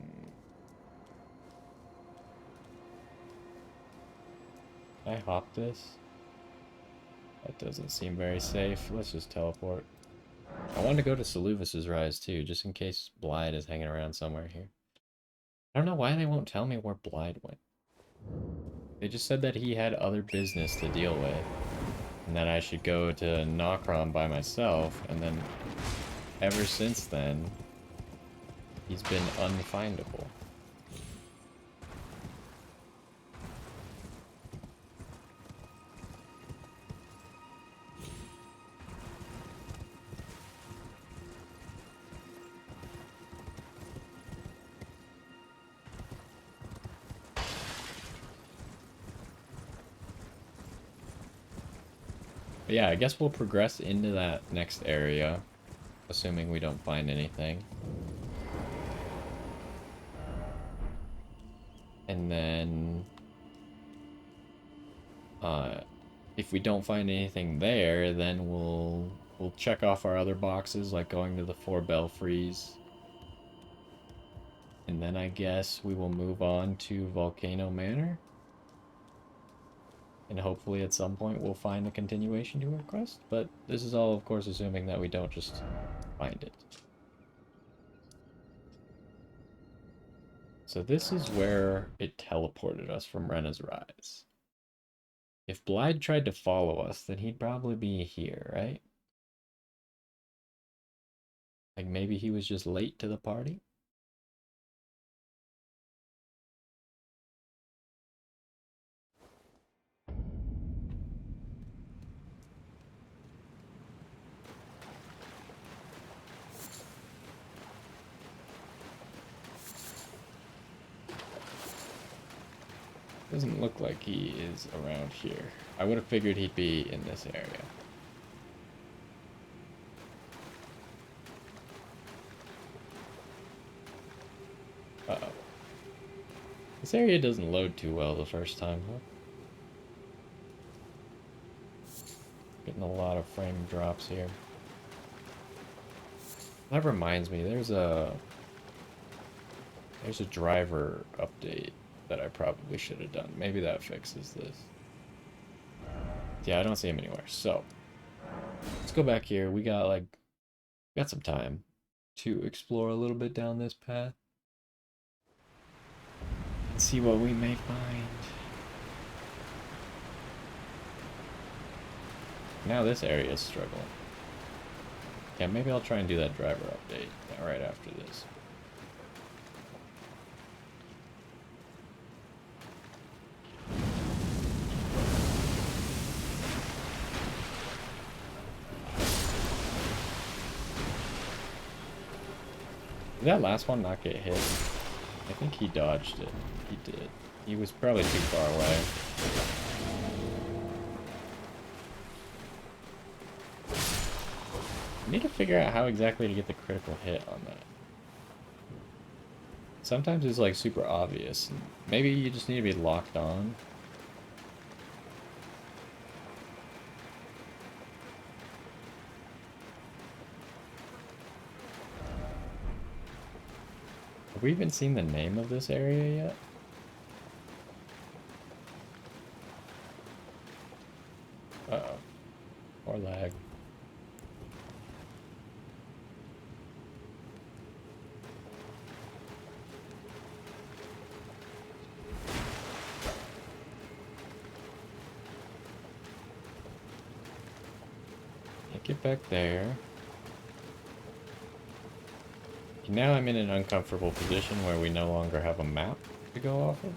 I hop this? That doesn't seem very safe. Let's just teleport. I wanted to go to Seluvis's Rise too, just in case Blyde is hanging around somewhere here. I don't know why they won't tell me where Blyde went. They just said that he had other business to deal with, and that I should go to Nokron by myself, and then ever since then, he's been unfindable. But yeah, I guess we'll progress into that next area, assuming we don't find anything. And then, if we don't find anything there, then we'll check off our other boxes, like going to the 4 belfries. And then I guess we will move on to Volcano Manor. And hopefully at some point we'll find a continuation to our quest. But this is all, of course, assuming that we don't just find it. So this is where it teleported us from Rena's Rise. If Blyde tried to follow us, then he'd probably be here, right? Like maybe he was just late to the party? Doesn't look like he is around here. I would have figured he'd be in this area. Uh-oh. This area doesn't load too well the first time, huh? Getting a lot of frame drops here. That reminds me, there's a driver update that I probably should have done. Maybe that fixes this. Yeah, I don't see him anywhere. So let's go back here. We got some time to explore a little bit down this path and see what we may find. Now this area is struggling. Yeah, maybe I'll try and do that driver update right after this. Did that last one not get hit? I think he dodged it. He did. He was probably too far away. I need to figure out how exactly to get the critical hit on that. Sometimes it's like super obvious. Maybe you just need to be locked on. Have we even seen the name of this area yet? Uh-oh. More lag. Get back there. Now I'm in an uncomfortable position where we no longer have a map to go off of.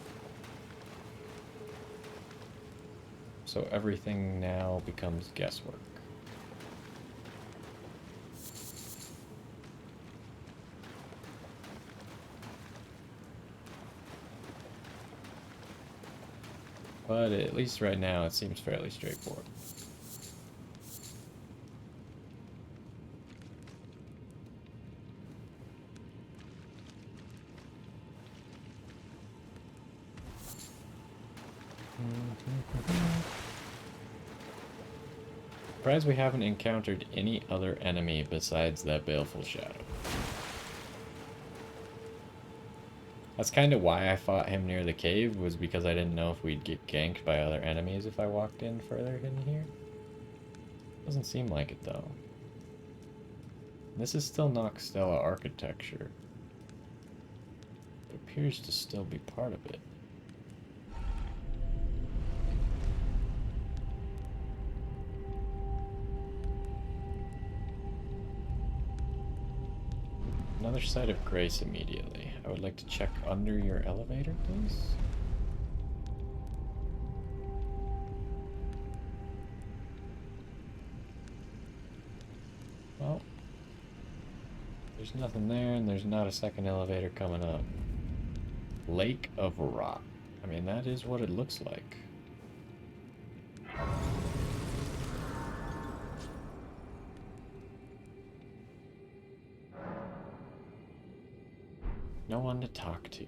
So everything now becomes guesswork. But at least right now it seems fairly straightforward. Surprised we haven't encountered any other enemy besides that baleful shadow. That's kind of why I fought him near the cave, was because I didn't know if we'd get ganked by other enemies if I walked in further in here. Doesn't seem like it though. This is still Noxtella architecture. It appears to still be part of it. Another site of grace immediately. I would like to check under your elevator, please. Well, there's nothing there, and there's not a second elevator coming up. Lake of Rot. I mean, that is what it looks like. No one to talk to.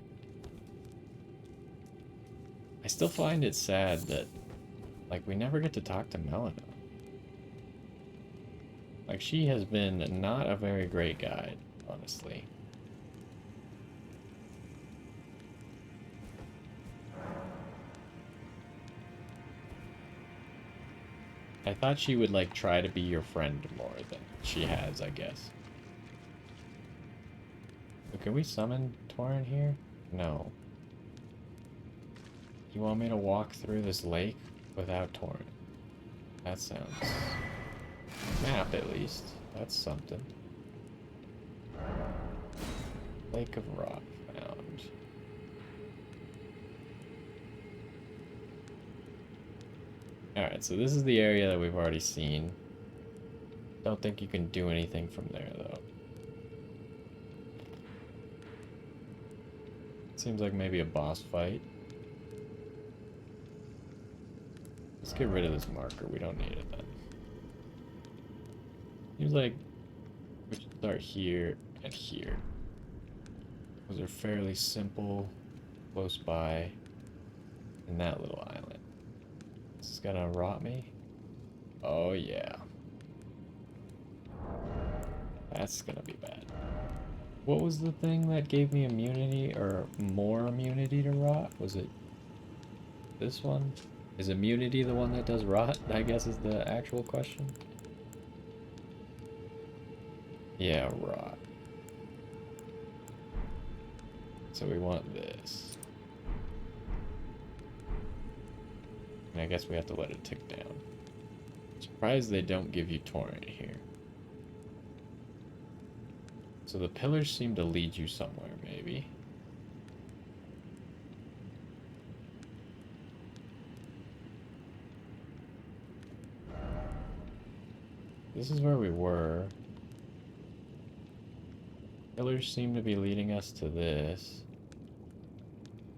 I still find it sad that, like, we never get to talk to Melina. Like, she has been not a very great guide, honestly. I thought she would, like, try to be your friend more than she has, I guess. But can we summon Torin here? No. You want me to walk through this lake without Torin? That sounds... Map, at least. That's something. Lake of Rot found. Alright, so this is the area that we've already seen. Don't think you can do anything from there, though. Seems like maybe a boss fight. Let's get rid of this marker. We don't need it then. Seems like we should start here and here. Those are fairly simple close by in that little island. This is gonna rot me. Oh yeah. That's gonna be bad. What was the thing that gave me immunity or more immunity to rot? Was it this one? Is immunity the one that does rot? I guess is the actual question. Yeah, rot. So we want this. And I guess we have to let it tick down. Surprised they don't give you torrent here. So the pillars seem to lead you somewhere, maybe. This is where we were. Pillars seem to be leading us to this.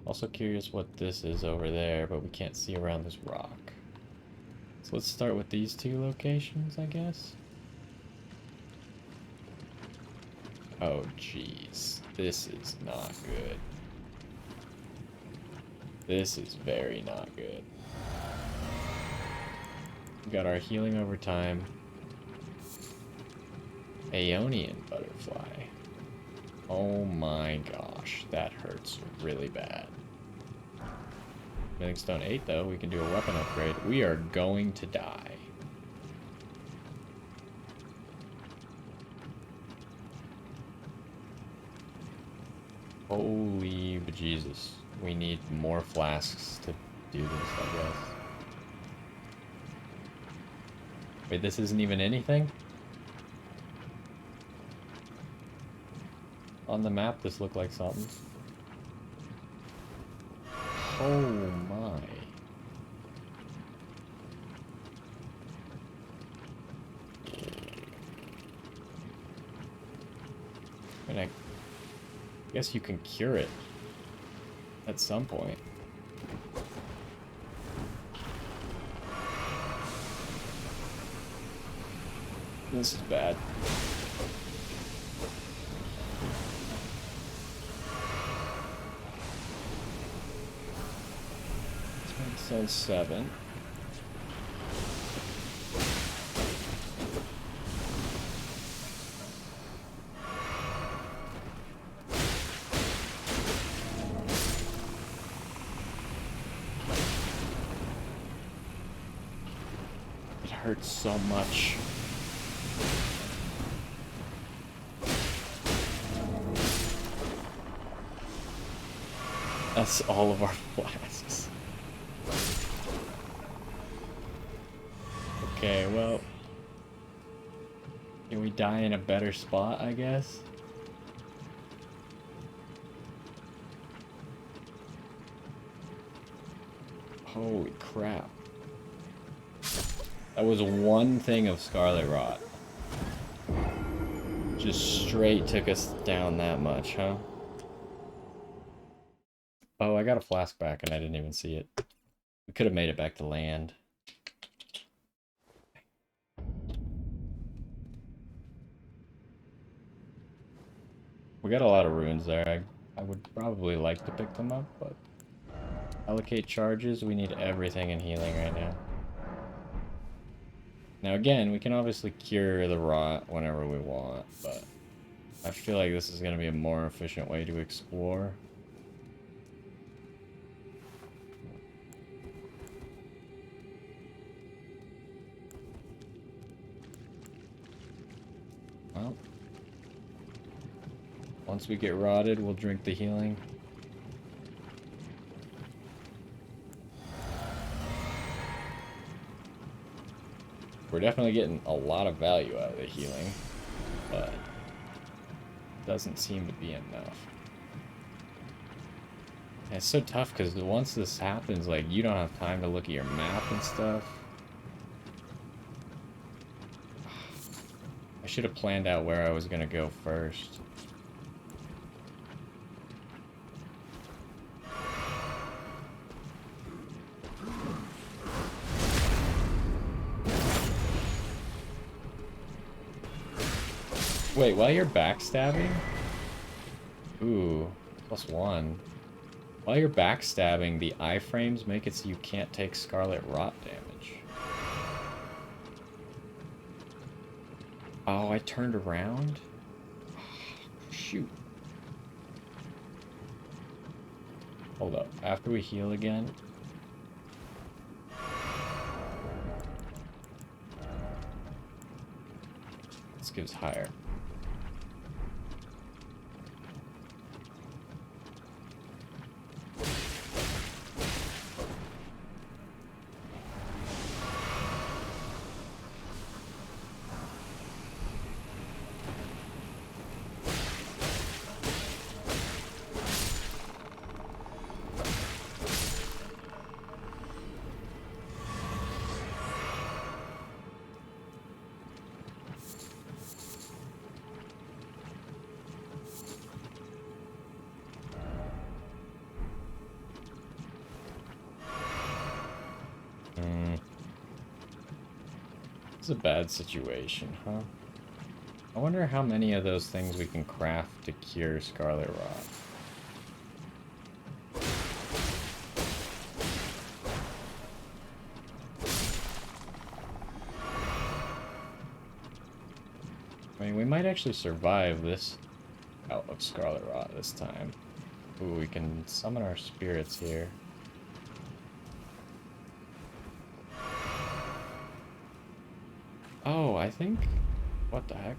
Also curious what this is over there, but we can't see around this rock. So let's start with these two locations, I guess. Oh, jeez. This is not good. This is very not good. We got our healing over time. Aeonian butterfly. Oh my gosh, that hurts really bad. Mythic Stone 8 though, we can do a weapon upgrade. We are going to die. Holy bejesus. We need more flasks to do this, I guess. Wait, this isn't even anything? On the map, this looked like something. Oh my. And I guess you can cure it at some point. This is bad. So 7. It hurts so much. That's all of our flasks. Okay, well, can we die in a better spot, I guess? Holy crap. That was one thing of Scarlet Rot. Just straight took us down that much, huh? Oh, I got a flask back and I didn't even see it. We could have made it back to land. We got a lot of runes there. I would probably like to pick them up, but allocate charges. We need everything in healing right now. Now again, we can obviously cure the rot whenever we want, but I feel like this is going to be a more efficient way to explore. Well, once we get rotted, we'll drink the healing. We're definitely getting a lot of value out of the healing, but it doesn't seem to be enough. And it's so tough because once this happens, like, you don't have time to look at your map and stuff. I should have planned out where I was going to go first. Wait, while you're backstabbing? Ooh, +1. While you're backstabbing, the iframes make it so you can't take Scarlet Rot damage. Oh, I turned around? Shoot. Hold up. After we heal again... This gives higher. This is a bad situation, huh? I wonder how many of those things we can craft to cure Scarlet Rot. I mean, we might actually survive this out of Scarlet Rot this time. Ooh, we can summon our spirits here. Oh, I think... What the heck?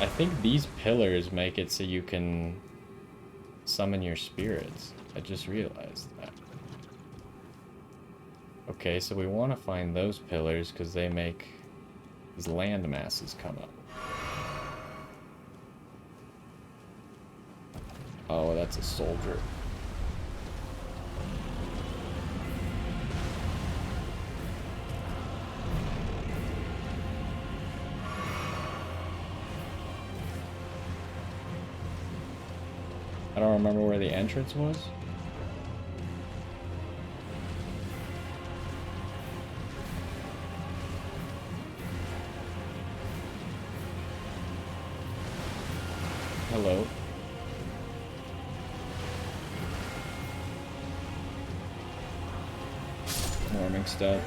I think these pillars make it so you can summon your spirits. I just realized that. Okay, so we want to find those pillars because they make these land masses come up. Oh, that's a soldier. I don't remember where the entrance was. Hello. Warming stuff.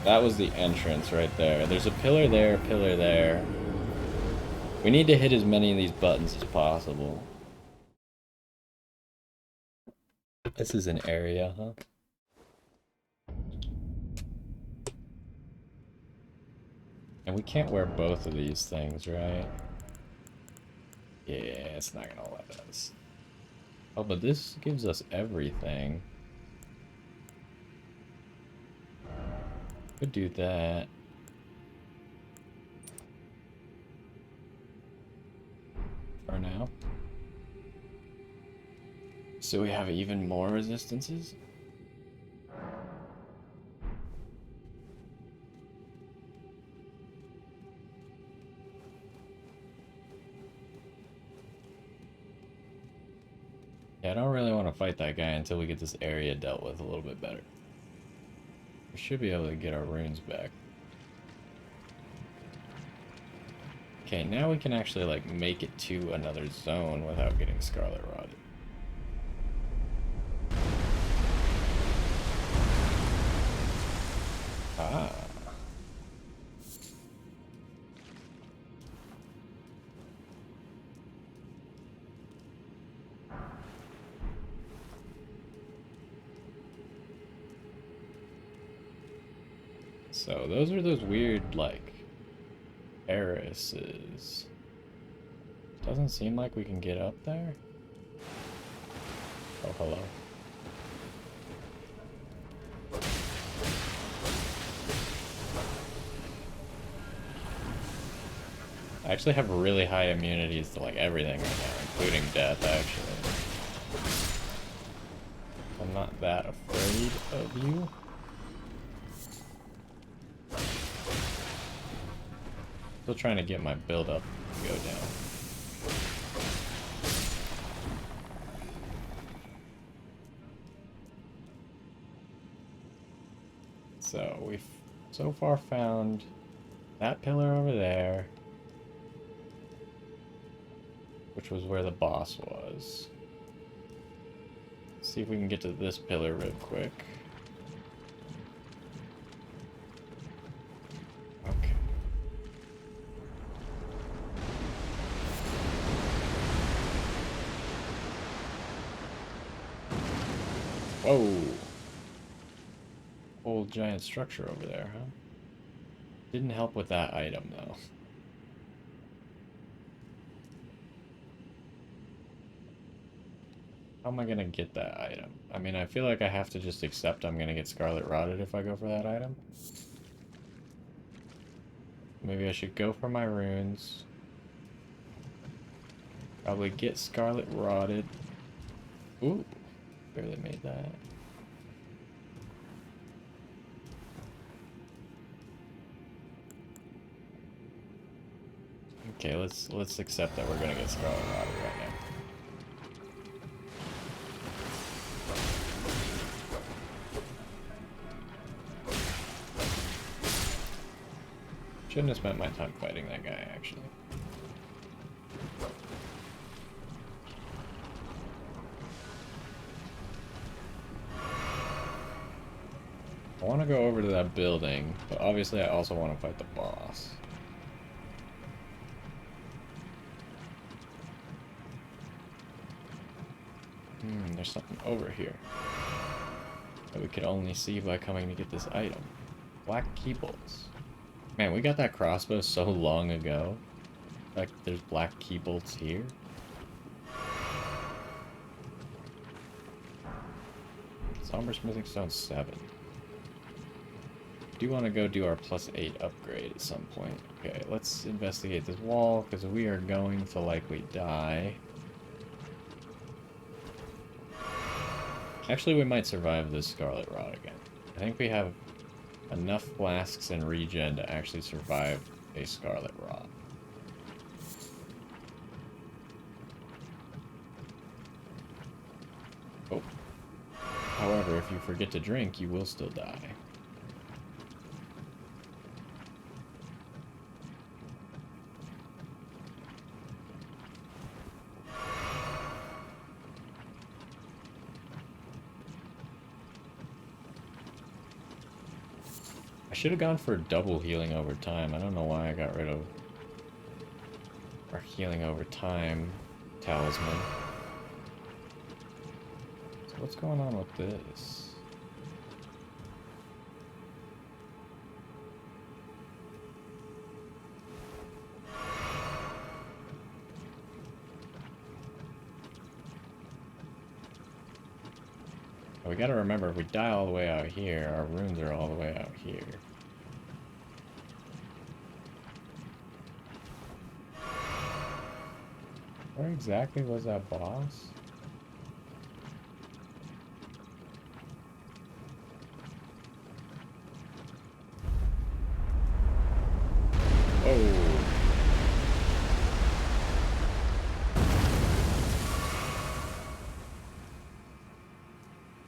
That was the entrance right there. There's a pillar there, a pillar there. We need to hit as many of these buttons as possible. This is an area, huh? And we can't wear both of these things, right? Yeah, it's not gonna let us. Oh, but this gives us everything. Could do that. For now. So we have even more resistances? Yeah, I don't really want to fight that guy until we get this area dealt with a little bit better. We should be able to get our runes back. Okay, now we can actually, like, make it to another zone without getting Scarlet Rotted. Ah. So those are those weird, like, terraces. Doesn't seem like we can get up there. Oh, hello. I actually have really high immunities to, like, everything right now, including death, actually. I'm not that afraid of you. Still trying to get my build up to go down. So we've so far found that pillar over there, which was where the boss was. See if we can get to this pillar real quick. Okay. Whoa! Whole giant structure over there, huh? Didn't help with that item, though. How am I gonna get that item? I mean, I feel like I have to just accept I'm gonna get Scarlet Rotted if I go for that item. Maybe I should go for my runes. Probably get Scarlet Rotted. Ooh, barely made that. Okay, let's accept that we're gonna get Scarlet Rotted right now. Shouldn't have spent my time fighting that guy, actually. I want to go over to that building, but obviously I also want to fight the boss. There's something over here that we could only see by coming to get this item. Black key bolts. Man, we got that crossbow so long ago. Like, there's black key bolts here. Somber Smithing Stone 7. Do want to go do our +8 upgrade at some point. Okay, let's investigate this wall, because we are going to likely die. Actually, we might survive this Scarlet Rot again. I think we have enough flasks and regen to actually survive a Scarlet Rot. Oh. However, if you forget to drink, you will still die. I should have gone for double healing over time. I don't know why I got rid of our healing over time talisman. So what's going on with this? We gotta remember, if we die all the way out here, our runes are all the way out here. Where exactly was that boss? Oh.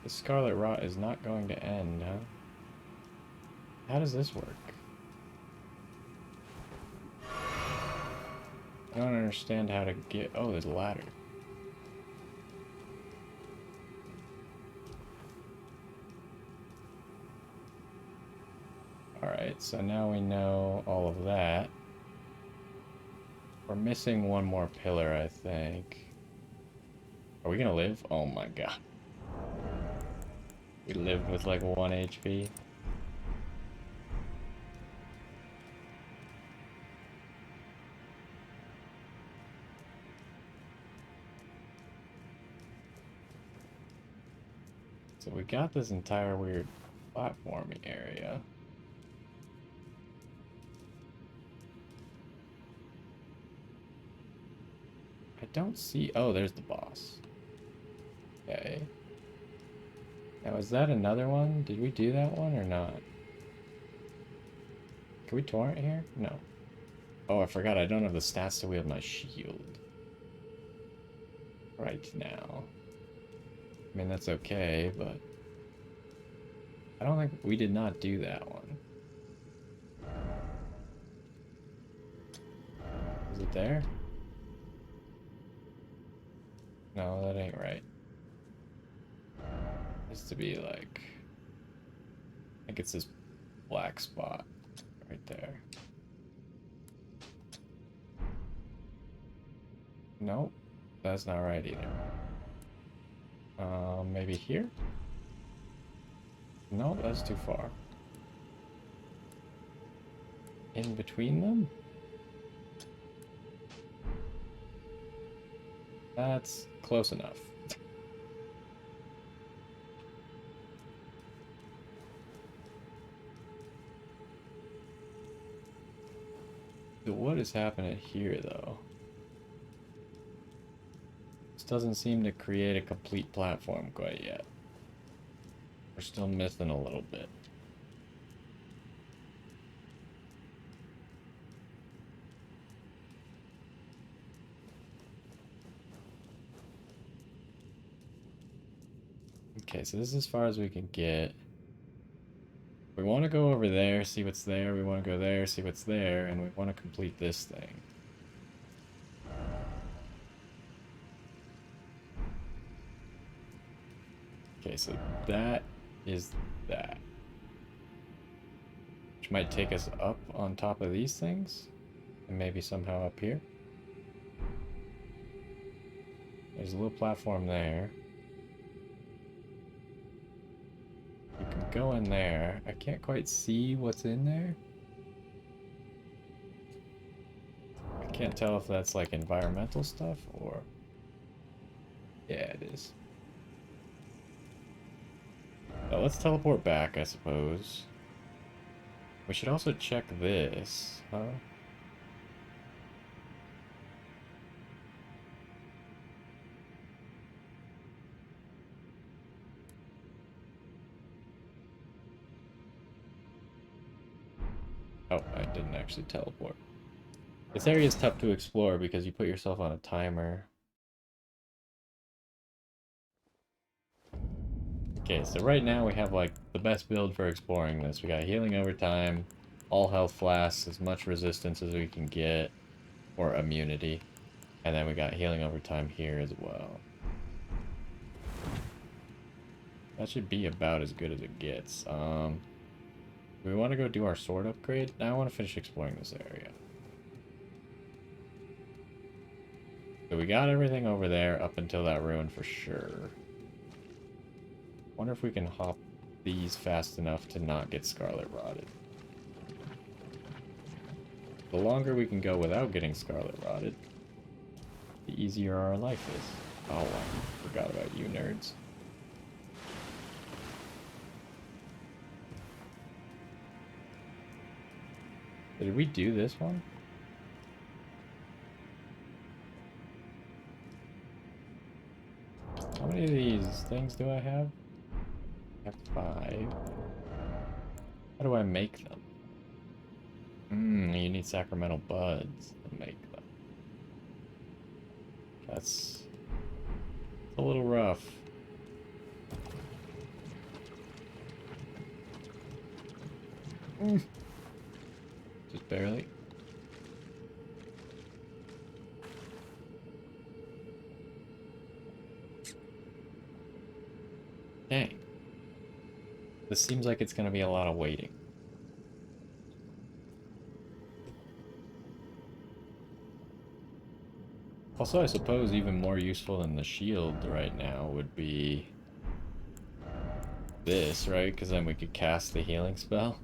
The Scarlet Rot is not going to end, huh? How does this work? I don't understand how to get... Oh, there's a ladder. Alright, so now we know all of that. We're missing one more pillar, I think. Are we gonna live? Oh my god. We live with like 1 HP. So we got this entire weird platforming area. I don't see... Oh, there's the boss. Okay. Now, is that another one? Did we do that one or not? Can we torrent here? No. Oh, I forgot. I don't have the stats to wield my shield. Right now. I mean, that's okay, but... I don't think... We did not do that one. Is it there? No, that ain't right. It's to be like, I think it's this black spot right there. Nope, that's not right either. Maybe here? No, that's too far. In between them? That's close enough. So what is happening here, though? This doesn't seem to create a complete platform quite yet. We're still missing a little bit. Okay, so this is as far as we can get. We want to go over there, see what's there. We want to go there, see what's there, and we want to complete this thing. Okay, so that is that. Which might take us up on top of these things. And maybe somehow up here. There's a little platform there. You can go in there. I can't quite see what's in there. I can't tell if that's like environmental stuff or... Yeah, it is. So let's teleport back, I suppose. We should also check this, huh? Oh, I didn't actually teleport. This area is tough to explore because you put yourself on a timer. Okay, so right now we have like the best build for exploring this. We got healing over time, all health flasks, as much resistance as we can get, or immunity. And then we got healing over time here as well. That should be about as good as it gets. Do we want to go do our sword upgrade? Now I want to finish exploring this area. So we got everything over there up until that ruin for sure. Wonder if we can hop these fast enough to not get scarlet rotted. The longer we can go without getting scarlet rotted, the easier our life is. Oh, I forgot about you nerds. Did we do this one? How many of these things do I have? I have 5. How do I make them? You need sacramental buds to make them. That's a little rough. Just barely. Dang. This seems like it's going to be a lot of waiting. Also, I suppose even more useful than the shield right now would be this, right? Because then we could cast the healing spell.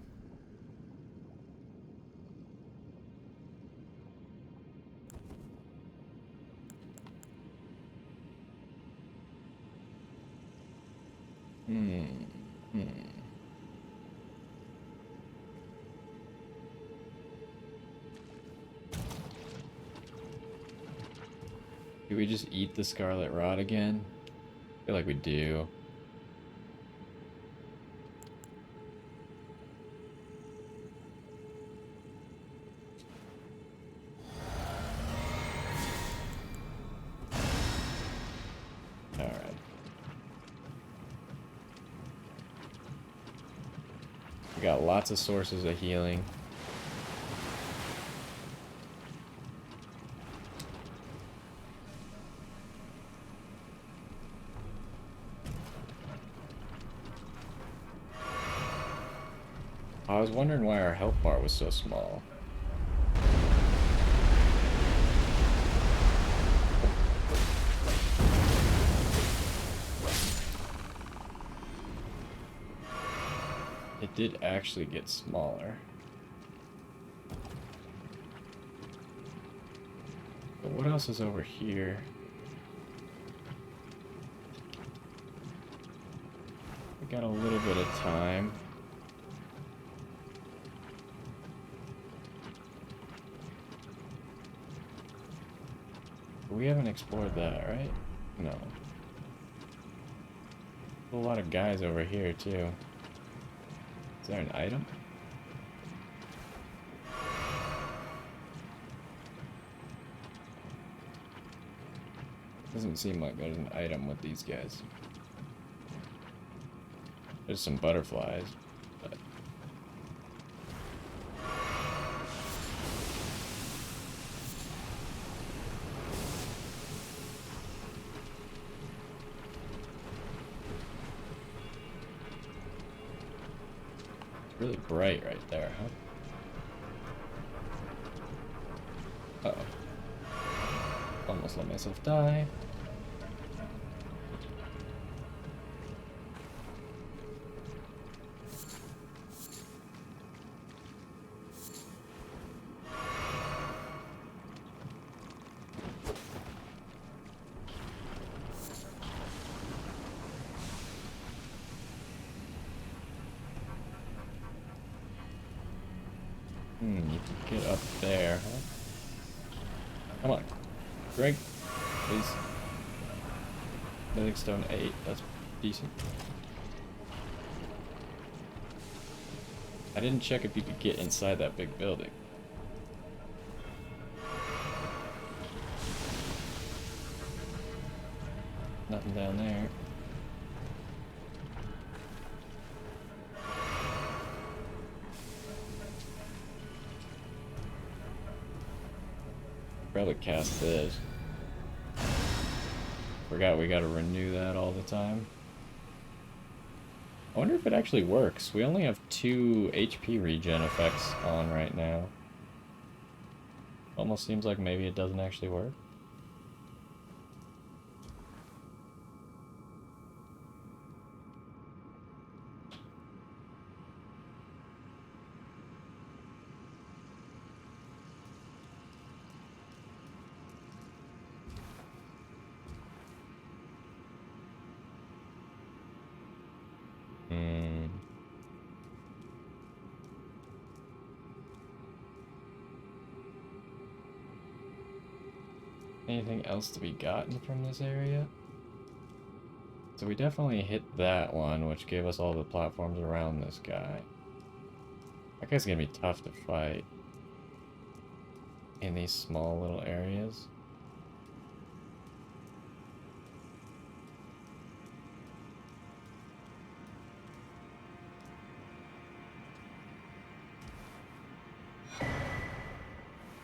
Do we just eat the scarlet rot again? I feel like we do. Alright. We got lots of sources of healing. I was wondering why our health bar was so small. It did actually get smaller. But what else is over here? We got a little bit of time. We haven't explored that, right? No. A lot of guys over here, too. Is there an item? Doesn't seem like there's an item with these guys. There's some butterflies, but... It's really bright right there, huh? Uh-oh. Almost let myself die. You can get up there, huh? Come on. Greg, please. Mythic Stone 8, that's decent. I didn't check if you could get inside that big building. Nothing down there. Probably cast this. Forgot we gotta renew that all the time. I wonder if it actually works. We only have 2 HP regen effects on right now. Almost seems like maybe it doesn't actually work. Anything else to be gotten from this area? So we definitely hit that one, which gave us all the platforms around this guy. That guy's gonna be tough to fight in these small little areas.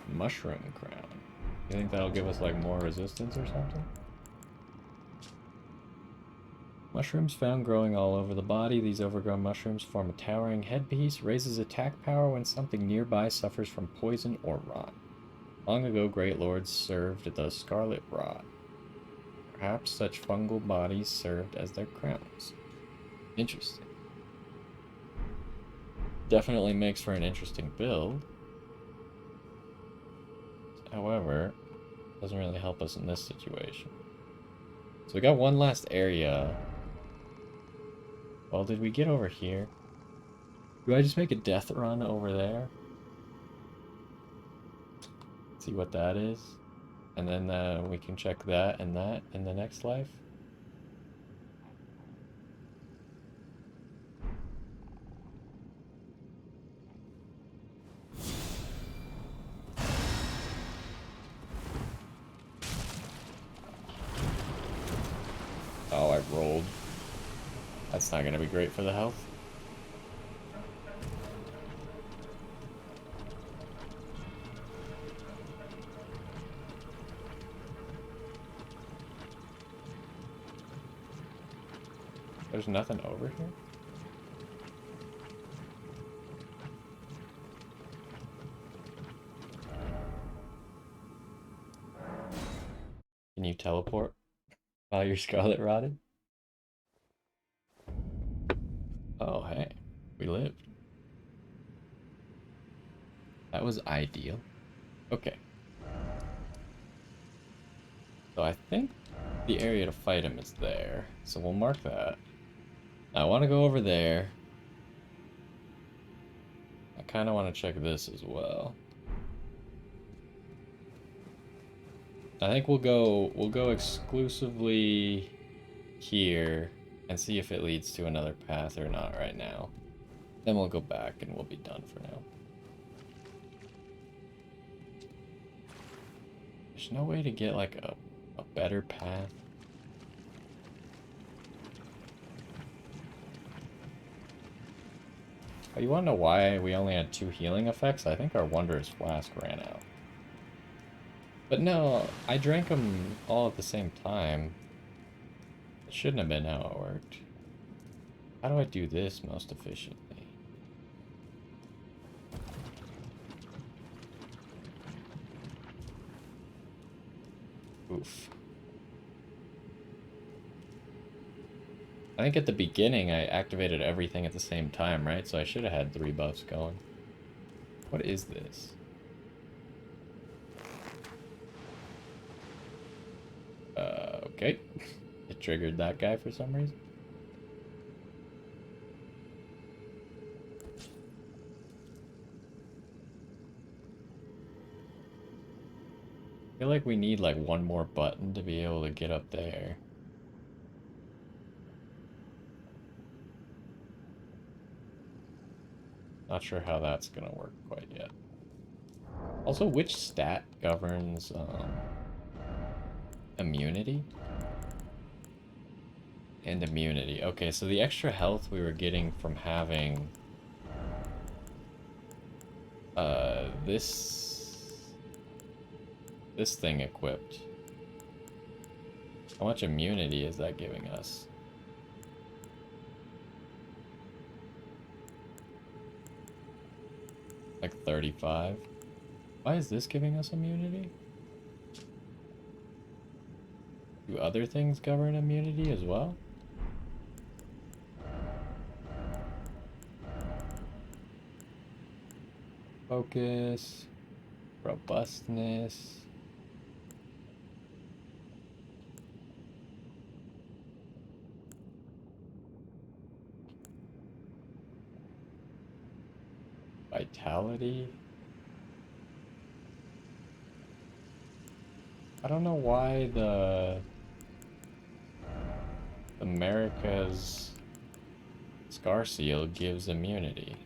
Mushroom crown. You think that'll give us like more resistance or something? Mushrooms found growing all over the body. These overgrown mushrooms form a towering headpiece, raises attack power when something nearby suffers from poison or rot. Long ago, great lords served the scarlet rot. Perhaps such fungal bodies served as their crowns. Interesting. Definitely makes for an interesting build. However, doesn't really help us in this situation. So we got one last area. Well, did we get over here? Do I just make a death run over there? See what that is? And then we can check that in the next life? Oh, I rolled. That's not gonna be great for the health. There's nothing over here? Can you teleport while you're Scarlet Rotted? Oh, hey. We lived. That was ideal. Okay. So I think the area to fight him is there. So we'll mark that. I want to go over there. I kind of want to check this as well. I think we'll go exclusively here and see if it leads to another path or not right now. Then we'll go back and we'll be done for now. There's no way to get like a better path. Oh, you want to know why we only had 2 healing effects? I think our Wondrous Flask ran out. But no, I drank them all at the same time. It shouldn't have been how it worked. How do I do this most efficiently? Oof. I think at the beginning I activated everything at the same time, right? So I should have had 3 buffs going. What is this? Okay. It triggered that guy for some reason. I feel like we need like one more button to be able to get up there. Not sure how that's gonna work quite yet. Also, which stat governs immunity? And immunity. Okay, so the extra health we were getting from having this thing equipped. How much immunity is that giving us? Like 35. Why is this giving us immunity? Do other things govern immunity as well? Focus, robustness. Vitality. I don't know why the America's Scar Seal gives immunity.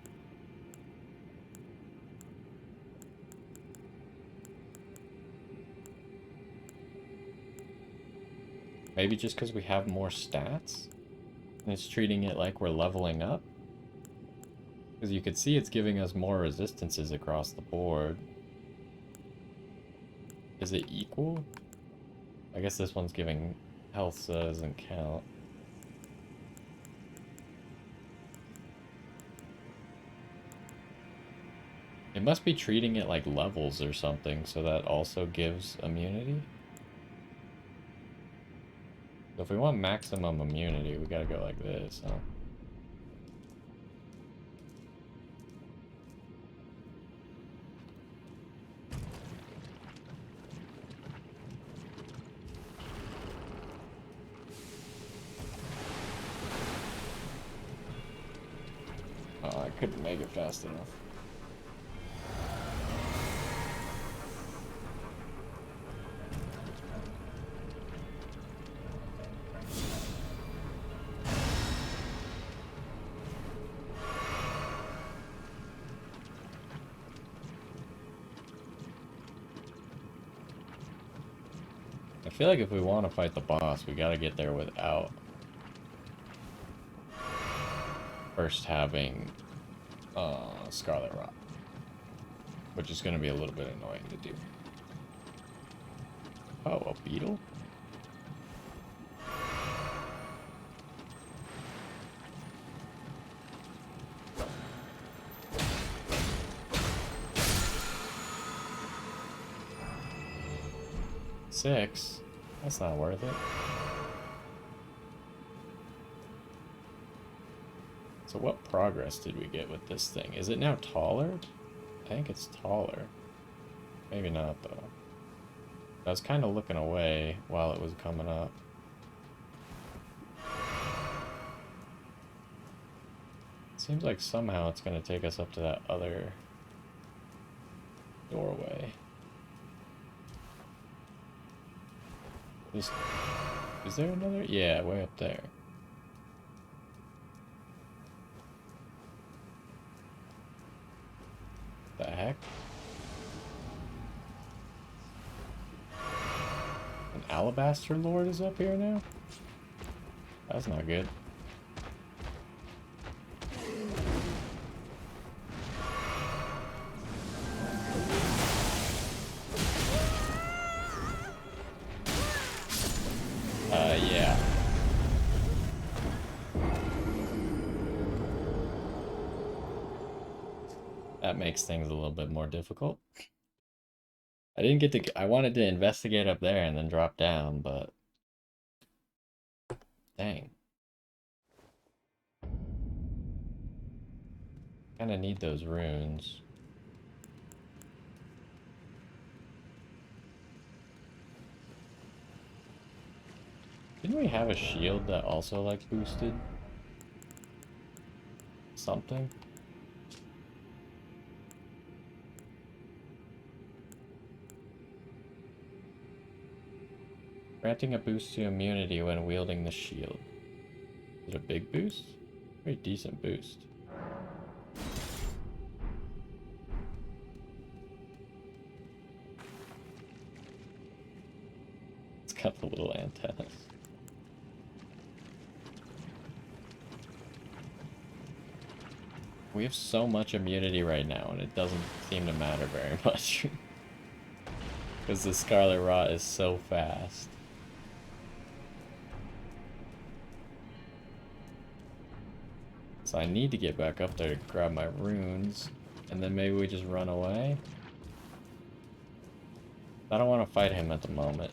Maybe just because we have more stats? And it's treating it like we're leveling up? Because you could see it's giving us more resistances across the board. Is it equal? I guess this one's giving health, so that doesn't count. It must be treating it like levels or something, so that also gives immunity. So if we want maximum immunity, we gotta go like this, huh? Oh, I couldn't make it fast enough. I feel like if we want to fight the boss, we gotta get there without first having Scarlet Rot, which is gonna be a little bit annoying to do. Oh, a beetle? Six. That's not worth it. So what progress did we get with this thing? Is it now taller? I think it's taller. Maybe not, though. I was kind of looking away while it was coming up. Seems like somehow it's going to take us up to that other doorway. Is there another? Yeah, way up there. The heck? An Alabaster Lord is up here now? That's not good. Yeah. That makes things a little bit more difficult. I didn't get to... I wanted to investigate up there and then drop down, but... Dang. Kinda need those runes. Didn't we have a shield that also, like, boosted something? Granting a boost to immunity when wielding the shield. Is it a big boost? Pretty decent boost. It's got the little antennas. We have so much immunity right now, and it doesn't seem to matter very much. Because the Scarlet Rot is so fast. So I need to get back up there to grab my runes, and then maybe we just run away? I don't want to fight him at the moment.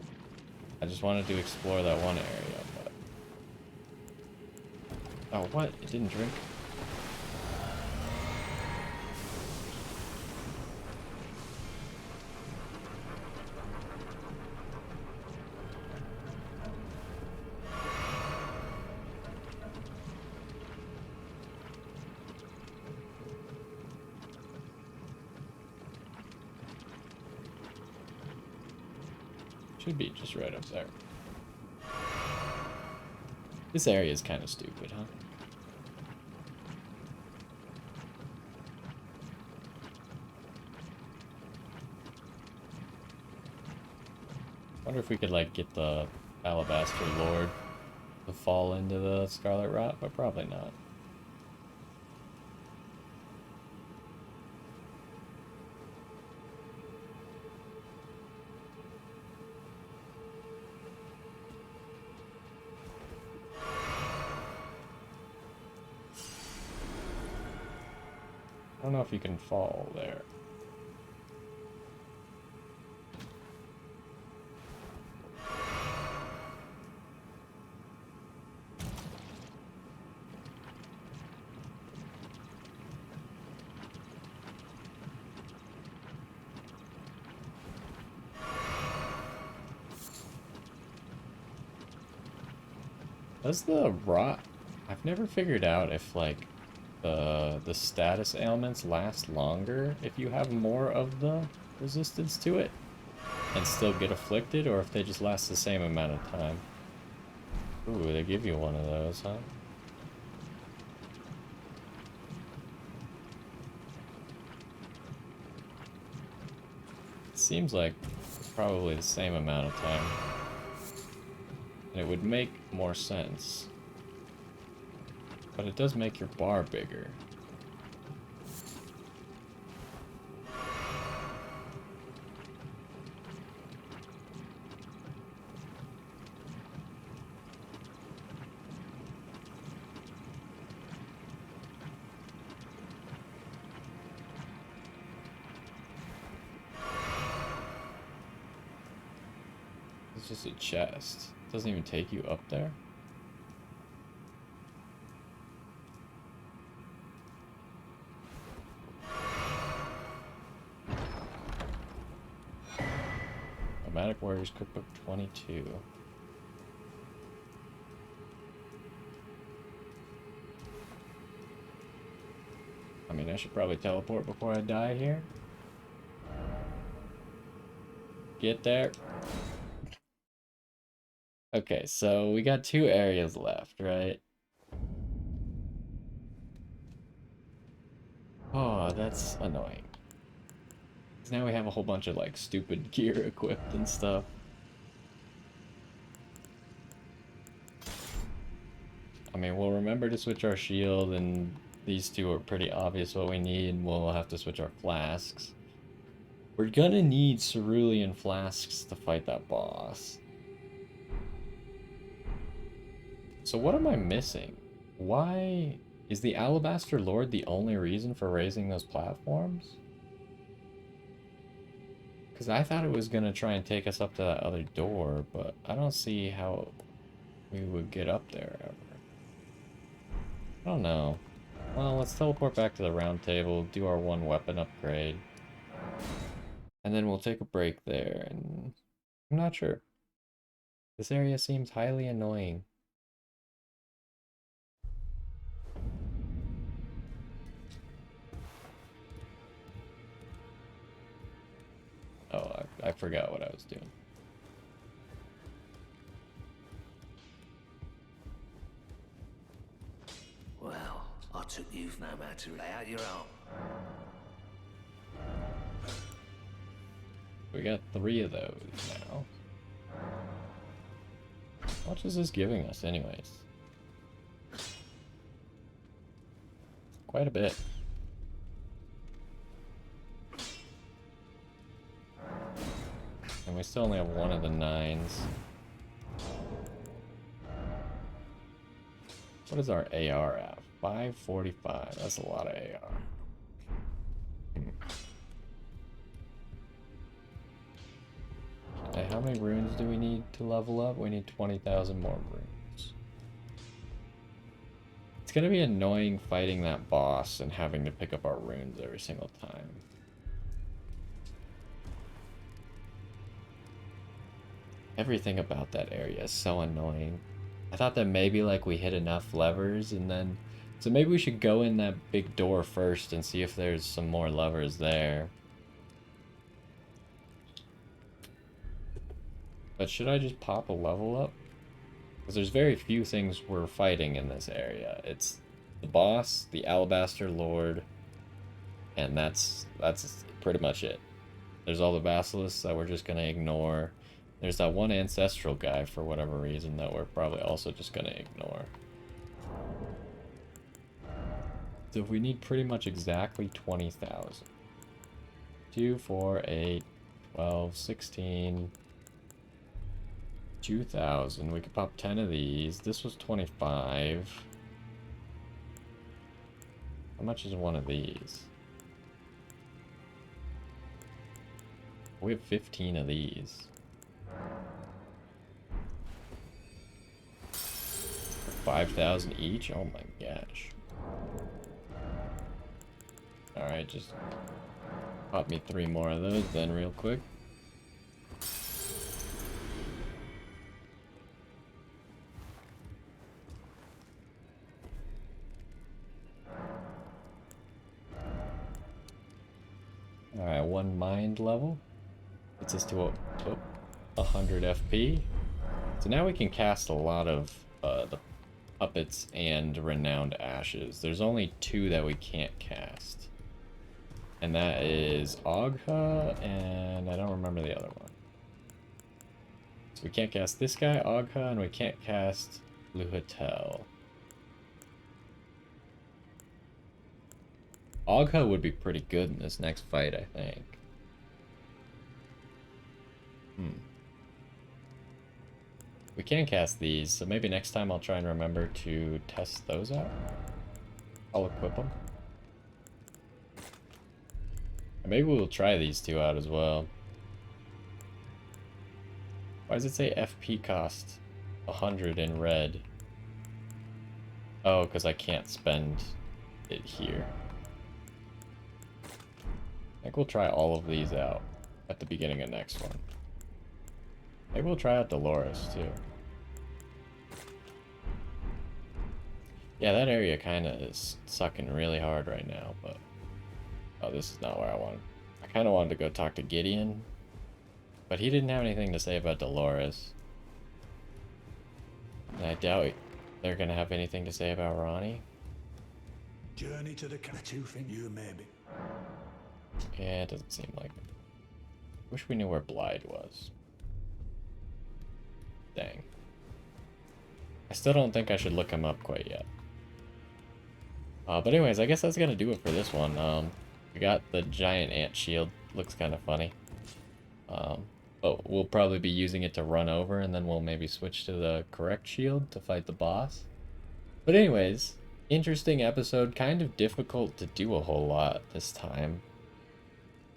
I just wanted to explore that one area, but... Oh, what? It didn't drink? Should be just right up there. This area is kind of stupid, huh? Wonder if we could, like, get the Alabaster Lord to fall into the Scarlet Rot, but probably not. I don't know if you can fall there. Does the rot... I've never figured out if, like, the status ailments last longer if you have more of the resistance to it and still get afflicted, or if they just last the same amount of time. Ooh, they give you one of those, huh? It seems like probably the same amount of time. And it would make more sense. But it does make your bar bigger. It's just a chest. It doesn't even take you up there. Nomadic Warriors Cookbook 22. I mean, I should probably teleport before I die here. Get there. Okay, so we got 2 areas left, right? Oh, that's annoying. 'Cause now we have a whole bunch of like stupid gear equipped and stuff. I mean, we'll remember to switch our shield, and these 2 are pretty obvious what we need. We'll have to switch our flasks. We're gonna need cerulean flasks to fight that boss. So what am I missing? Why is the Alabaster Lord the only reason for raising those platforms? Because I thought it was gonna try and take us up to that other door, but I don't see how we would get up there ever. I don't know. Well, let's teleport back to the round table, do our 1 weapon upgrade. And then we'll take a break there, and I'm not sure. This area seems highly annoying. Oh, I forgot what I was doing. Well, I took you've no matter to lay out your own. We got 3 of those now. How much is this giving us anyways? Quite a bit. And we still only have 1 of the 9s. What is our AR at? 545. That's a lot of AR. Okay, how many runes do we need to level up? We need 20,000 more runes. It's gonna be annoying fighting that boss and having to pick up our runes every single time. Everything about that area is so annoying. I thought that maybe like we hit enough levers and then... So maybe we should go in that big door first and see if there's some more levers there. But should I just pop a level up? Because there's very few things we're fighting in this area. It's the boss, the Alabaster Lord, and that's pretty much it. There's all the basilisks that we're just gonna ignore. There's that one ancestral guy for whatever reason that we're probably also just gonna ignore. So we need pretty much exactly 20,000. 2, 4, 8, 12, 16... 2,000. We could pop 10 of these. This was 25. How much is one of these? We have 15 of these. 5,000 each? Oh my gosh. Alright, just pop me 3 more of those then real quick. Alright, 1 mind level. Gets us to 100 FP. So now we can cast a lot of the puppets and renowned ashes. There's only 2 that we can't cast. And that is Ogha and I don't remember the other one. So we can't cast this guy, Ogha, and we can't cast Luhatel. Ogha would be pretty good in this next fight, I think. We can cast these, so maybe next time I'll try and remember to test those out. I'll equip them. And maybe we'll try these 2 out as well. Why does it say FP cost 100 in red? Oh, because I can't spend it here. I think we'll try all of these out at the beginning of next one. Maybe we'll try out Dolores too. Yeah, that area kind of is sucking really hard right now, but... Oh, this is not where I wanted. I kind of wanted to go talk to Gideon, but he didn't have anything to say about Dolores. And I doubt they're going to have anything to say about Ronnie. Journey to the two thing you maybe. Yeah, it doesn't seem like it. Wish we knew where Blythe was. Dang. I still don't think I should look him up quite yet. But anyways, I guess that's gonna do it for this one. We got the giant ant shield. Looks kind of funny. But we'll probably be using it to run over, and then we'll maybe switch to the correct shield to fight the boss. But anyways, interesting episode. Kind of difficult to do a whole lot this time.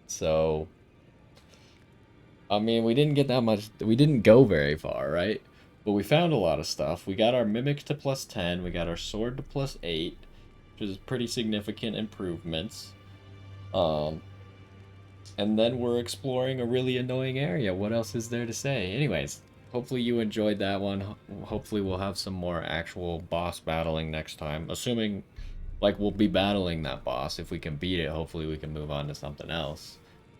So, I mean, we didn't get that much. We didn't go very far, right? But we found a lot of stuff. We got our Mimic to +10. We got our Sword to +8. Which is pretty significant improvements. And then we're exploring a really annoying area. What else is there to say? Anyways, hopefully you enjoyed that one. Hopefully we'll have some more actual boss battling next time. Assuming, like, we'll be battling that boss. If we can beat it, hopefully we can move on to something else.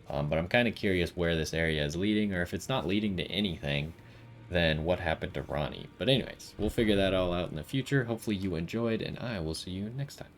But I'm kind of curious where this area is leading, or if it's not leading to anything, then what happened to Ronnie. But anyways, we'll figure that all out in the future. Hopefully you enjoyed, and I will see you next time.